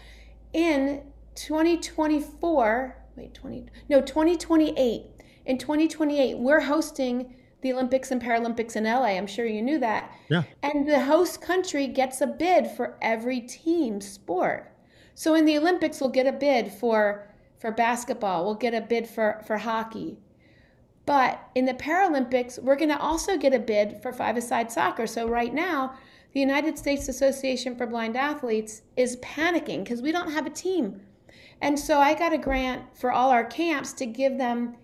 in 2024, wait, 2028. In 2028, we're hosting the Olympics and Paralympics in LA. I'm sure you knew that. Yeah. And the host country gets a bid for every team sport. So in the Olympics, we'll get a bid for basketball. We'll get a bid for hockey. But in the Paralympics, we're going to also get a bid for five-a-side soccer. So right now, the United States Association for Blind Athletes is panicking because we don't have a team. And so I got a grant for all our camps to give them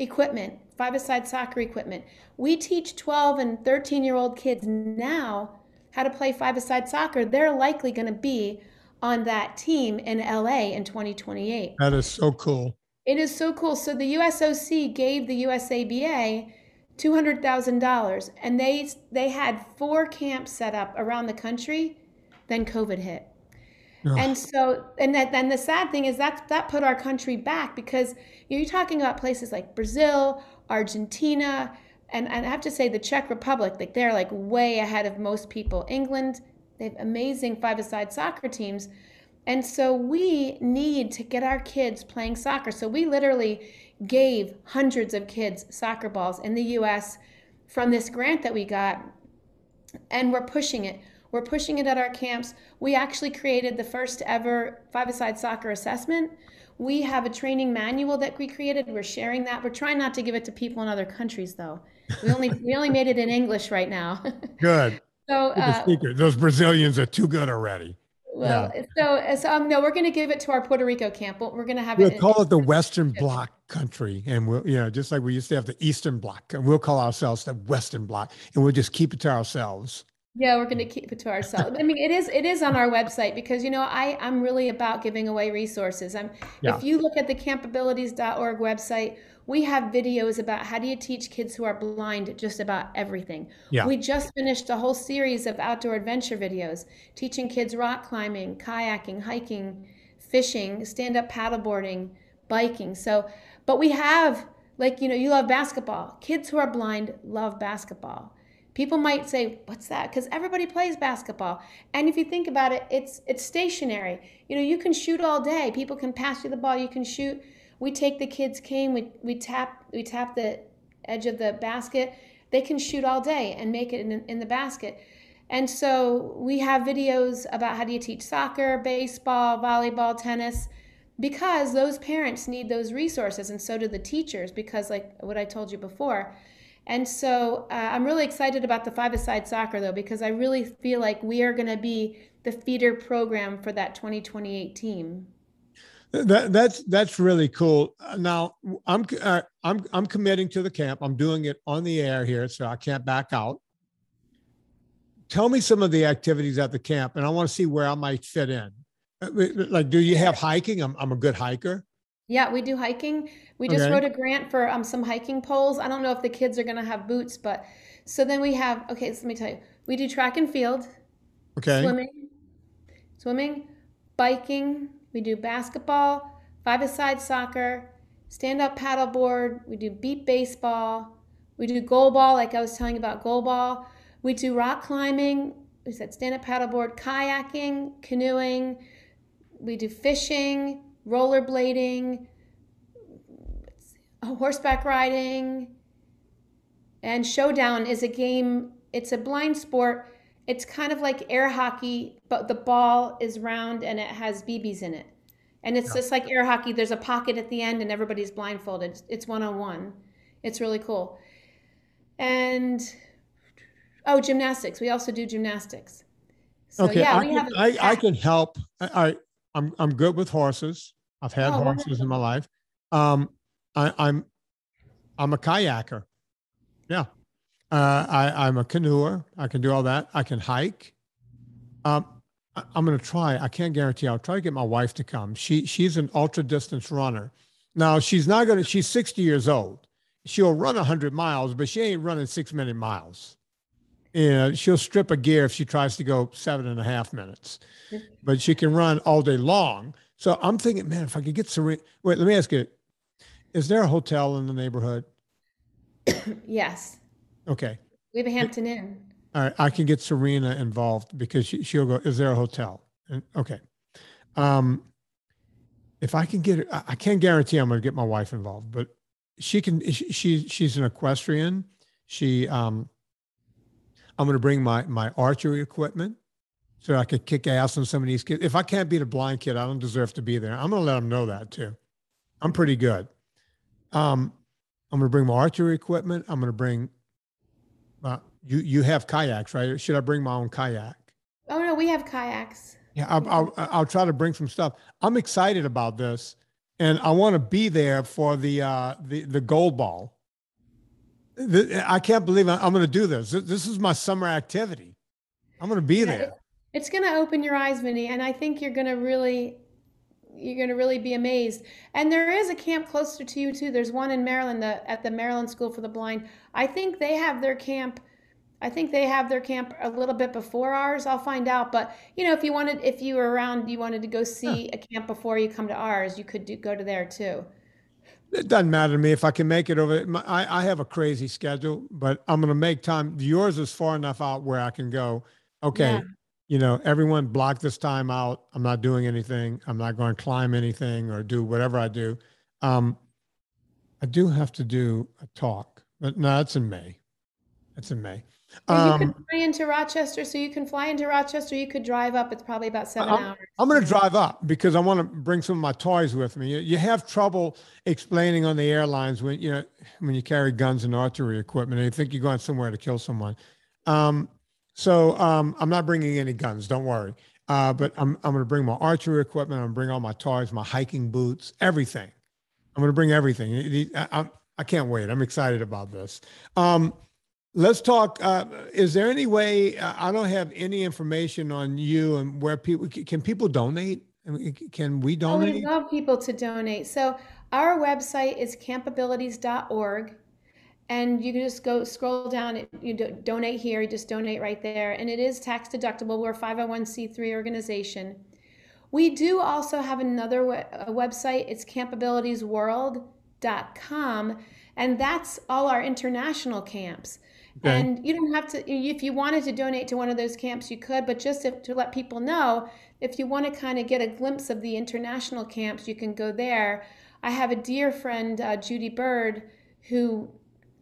equipment, five-a-side soccer equipment. We teach 12 and 13-year-old kids now how to play five-a-side soccer. They're likely going to be on that team in LA in 2028. That is so cool. It is so cool. So the USOC gave the USABA $200,000, and they had 4 camps set up around the country. Then COVID hit. Ugh. And so, then the sad thing is that put our country back, because you're talking about places like Brazil, Argentina, and I have to say the Czech Republic, like they're like way ahead of most people. England, they have amazing five-a-side soccer teams. And so we need to get our kids playing soccer. So we literally gave hundreds of kids soccer balls in the US from this grant that we got, and we're pushing it. We're pushing it at our camps. We actually created the first ever five-a-side soccer assessment. We have a training manual that we created. We're sharing that. We're trying not to give it to people in other countries, though. We only made it in English right now. Good. So those Brazilians are too good already. Well, yeah. No, we're going to give it to our Puerto Rico camp. We're going to have we'll call it the Western Bloc country, and we'll, just like we used to have the Eastern Bloc, and we'll call ourselves the Western Bloc, and we'll just keep it to ourselves. Yeah, we're going to keep it to ourselves. I mean, it is on our website, because I'm really about giving away resources. If you look at the campabilities.org website, we have videos about how do you teach kids who are blind just about everything. Yeah. We just finished a whole series of outdoor adventure videos teaching kids rock climbing, kayaking, hiking, fishing, stand-up paddleboarding, biking. But we have, you love basketball. Kids who are blind love basketball. People might say, what's that? Because everybody plays basketball. And if you think about it, it's stationary. You can shoot all day. People can pass you the ball. You can shoot. We take the kids' cane, we tap the edge of the basket. They can shoot all day and make it in the basket. And so we have videos about how do you teach soccer, baseball, volleyball, tennis, because those parents need those resources, and so do the teachers, because like what I told you before. And so I'm really excited about the five-a-side soccer, though, because I really feel like we are going to be the feeder program for that 2028 team. That's really cool. Now I'm committing to the camp. I'm doing it on the air here, so I can't back out. Tell me some of the activities at the camp, and I want to see where I might fit in. Like, do you have hiking? I'm a good hiker. Yeah, we do hiking. We just wrote a grant for some hiking poles. I don't know if the kids are going to have boots, but so then we have, so let me tell you, we do track and field, swimming, biking, we do basketball, five-a-side soccer, stand-up paddleboard, we do beep baseball, we do goalball, like I was telling you about goalball, we do rock climbing, we said stand-up paddleboard, kayaking, canoeing, we do fishing, rollerblading, horseback riding, and Showdown is a game. It's a blind sport. It's kind of like air hockey, but the ball is round and it has BBs in it. And it's just like air hockey. There's a pocket at the end and everybody's blindfolded. It's one-on-one. It's really cool. And, gymnastics. We also do gymnastics. So, okay, yeah, I can help. I'm good with horses. I've had horses in my life. I'm a kayaker. Yeah. I'm a canoer. I can do all that. I can hike. I'm going to try. I can't guarantee. I'll try to get my wife to come. She's an ultra distance runner. Now she's 60 years old. She'll run 100 miles, but she ain't running 6 minute miles. She'll strip a gear if she tries to go 7.5 minutes, but she can run all day long. So I'm thinking, man, if I could get Serena. Wait, let me ask you, is there a hotel in the neighborhood? Yes. Okay. We have a Hampton Inn. All right. I can get Serena involved because she'll go, is there a hotel? And, okay. if I can get it, I can't guarantee I'm going to get my wife involved, but she can, she's an equestrian. I'm going to bring my archery equipment so I could kick ass on some of these kids. If I can't beat a blind kid, I don't deserve to be there. I'm going to let them know that too. I'm pretty good. I'm going to bring my archery equipment. I'm going to bring, you have kayaks, right? Should I bring my own kayak? Oh no, we have kayaks. Yeah, I'll try to bring some stuff. I'm excited about this, and I want to be there for the Goalball. I can't believe I'm going to do this. This is my summer activity. I'm going to be there. It's going to open your eyes, Vinnie, and I think you're going to really be amazed. And there is a camp closer to you too. There's one in Maryland, at the Maryland School for the Blind. I think they have their camp a little bit before ours. I'll find out. But if you were around, you wanted to go see a camp before you come to ours, you could go to there too. It doesn't matter to me if I can make it over. I have a crazy schedule, but I'm going to make time. Yours is far enough out where I can go, okay, everyone block this time out. I'm not doing anything. I'm not going to climb anything or do whatever I do. I do have to do a talk, but no, that's in May. That's in May. You could fly into Rochester, so you can fly into Rochester. You could drive up. It's probably about 7 hours. I'm going to drive up because I want to bring some of my toys with me. You have trouble explaining on the airlines when you carry guns and archery equipment and you think you're going somewhere to kill someone. So I'm not bringing any guns. Don't worry. But I'm going to bring my archery equipment. I'm going to bring all my toys, my hiking boots, everything. I'm going to bring everything. I can't wait. I'm excited about this. Let's talk. Is there any way, I don't have any information on you and where can people donate? I mean, can we donate? We love people to donate. So our website is campabilities.org, and you can just scroll down, donate here, you just donate right there. And it is tax deductible. We're a 501c3 organization. We do also have another website. It's campabilitiesworld.com, and that's all our international camps. Okay. And you don't have to, if you wanted to donate to one of those camps, you could, but just to let people know, if you want to kind of get a glimpse of the international camps, you can go there. I have a dear friend, Judy Bird, who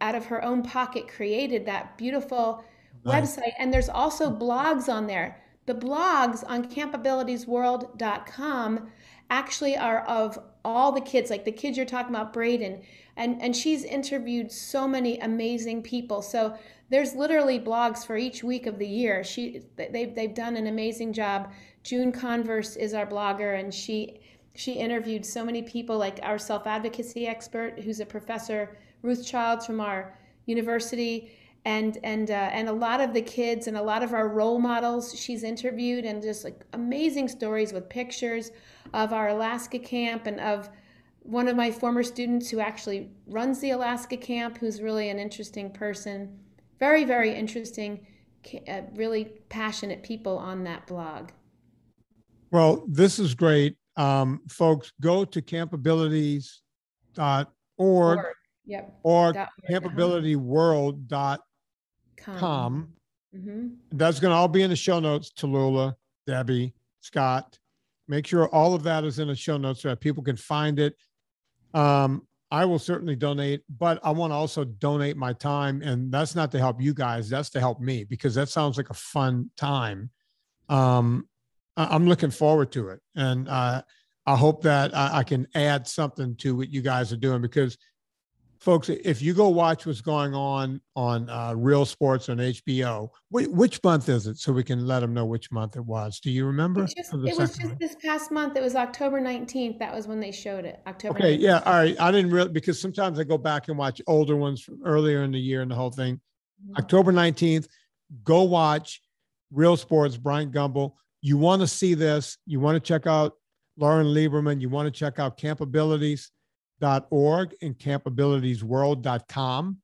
out of her own pocket created that beautiful website. And there's also blogs on there. The blogs on campabilitiesworld.com actually are of all the kids, like the kids you're talking about, Braden, and she's interviewed so many amazing people. So there's literally blogs for each week of the year. They've done an amazing job. June Converse is our blogger, and she interviewed so many people, like our self-advocacy expert, who's a professor, Ruth Childs from our university, and a lot of the kids and a lot of our role models she's interviewed, and just like amazing stories with pictures of our Alaska camp and of one of my former students who actually runs the Alaska camp, who's really an interesting person. Very, very interesting, really passionate people on that blog. Well, this is great. Folks, go to campabilities.org or campabilityworld.com. Mm-hmm. That's going to all be in the show notes. Tallulah, Debbie, Scott. Make sure all of that is in the show notes so that people can find it. I will certainly donate, but I want to also donate my time, and that's not to help you guys. That's to help me, because that sounds like a fun time. I'm looking forward to it. And I hope that I can add something to what you guys are doing, because folks, if you go watch what's going on Real Sports on HBO, which month is it? So we can let them know which month it was. Do you remember? It was just this past month. It was October 19th. That was when they showed it. October. Okay. 19th. Yeah. All right. I didn't really, because sometimes I go back and watch older ones from earlier in the year and the whole thing. Mm-hmm. October 19th, go watch Real Sports, Bryant Gumbel. You want to see this. You want to check out Lauren Lieberman. You want to check out Campabilities.org and campabilitiesworld.com.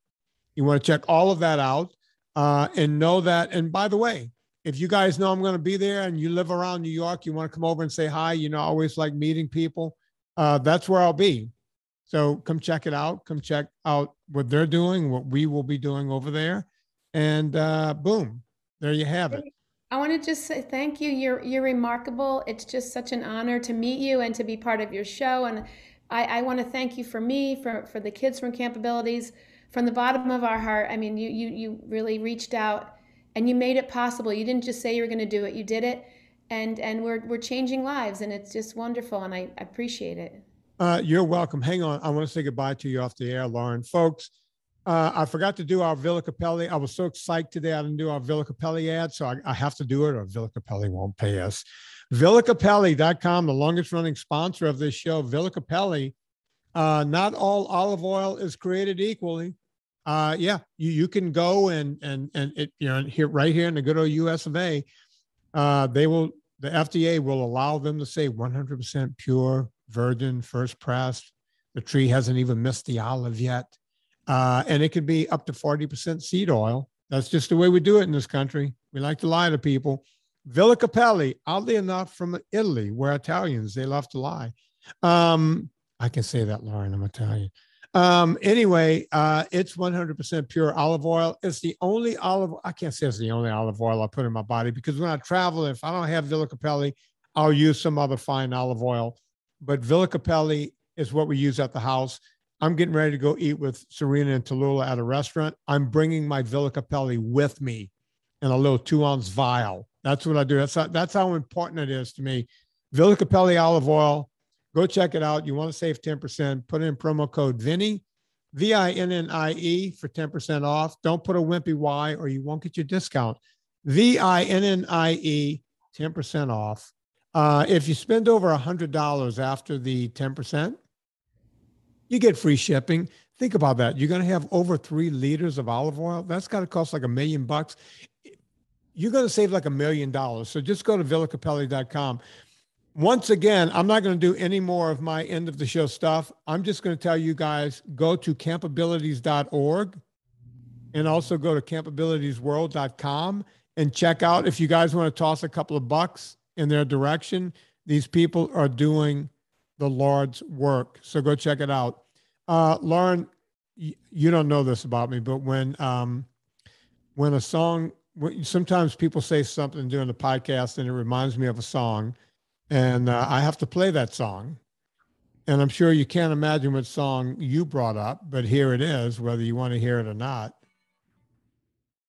You want to check all of that out and know that. And by the way, if you guys know I'm going to be there and you live around New York, you want to come over and say hi, I always like meeting people. That's where I'll be. So come check it out. Come check out what they're doing, what we will be doing over there. And boom, there you have it. I want to just say thank you. You're remarkable. It's just such an honor to meet you and to be part of your show. And I want to thank you for me, for the kids from Cappabilities, from the bottom of our heart. I mean, you really reached out and you made it possible. You didn't just say you were going to do it. You did it. And we're changing lives, and it's just wonderful. And I appreciate it. You're welcome. Hang on. I want to say goodbye to you off the air, Lauren. Folks, I forgot to do our Villa Cappelli. I was so psyched today I didn't do our Villa Cappelli ad, so I have to do it or Villa Cappelli won't pay us. VillaCappelli.com, the longest running sponsor of this show. Villa Cappelli, not all olive oil is created equally. You can go and it, here right here in the good old US of A, the FDA will allow them to say 100% pure, virgin, first pressed. The tree hasn't even missed the olive yet. And it could be up to 40% seed oil. That's just the way we do it in this country. We like to lie to people. Villa Cappelli, oddly enough, from Italy, where Italians, they love to lie. I can say that, Lauren, I'm Italian. Anyway, it's 100% pure olive oil. It's the only I can't say it's the only olive oil I put in my body, because when I travel, if I don't have Villa Cappelli, I'll use some other fine olive oil. But Villa Cappelli is what we use at the house. I'm getting ready to go eat with Serena and Tallulah at a restaurant. I'm bringing my Villa Cappelli with me in a little 2-ounce vial. That's what I do. That's how important it is to me. Villa Cappelli olive oil. Go check it out. You want to save 10%. Put in promo code Vinnie, VINNIE, for 10% off. Don't put a wimpy Y or you won't get your discount. VINNIE, 10% off. If you spend over $100 after the 10%, you get free shipping. Think about that. You're going to have over 3 liters of olive oil. That's got to cost like $1 million. You're going to save like $1 million. So just go to villacappelli.com. Once again, I'm not going to do any more of my end of the show stuff. I'm just going to tell you guys, go to campabilities.org and also go to campabilitiesworld.com and check out, if you guys want to toss a couple of bucks in their direction, these people are doing the Lord's work. So go check it out. Lauren, you don't know this about me, but when a song, sometimes people say something during the podcast and it reminds me of a song, and I have to play that song. And I'm sure you can't imagine what song you brought up, but here it is, whether you want to hear it or not.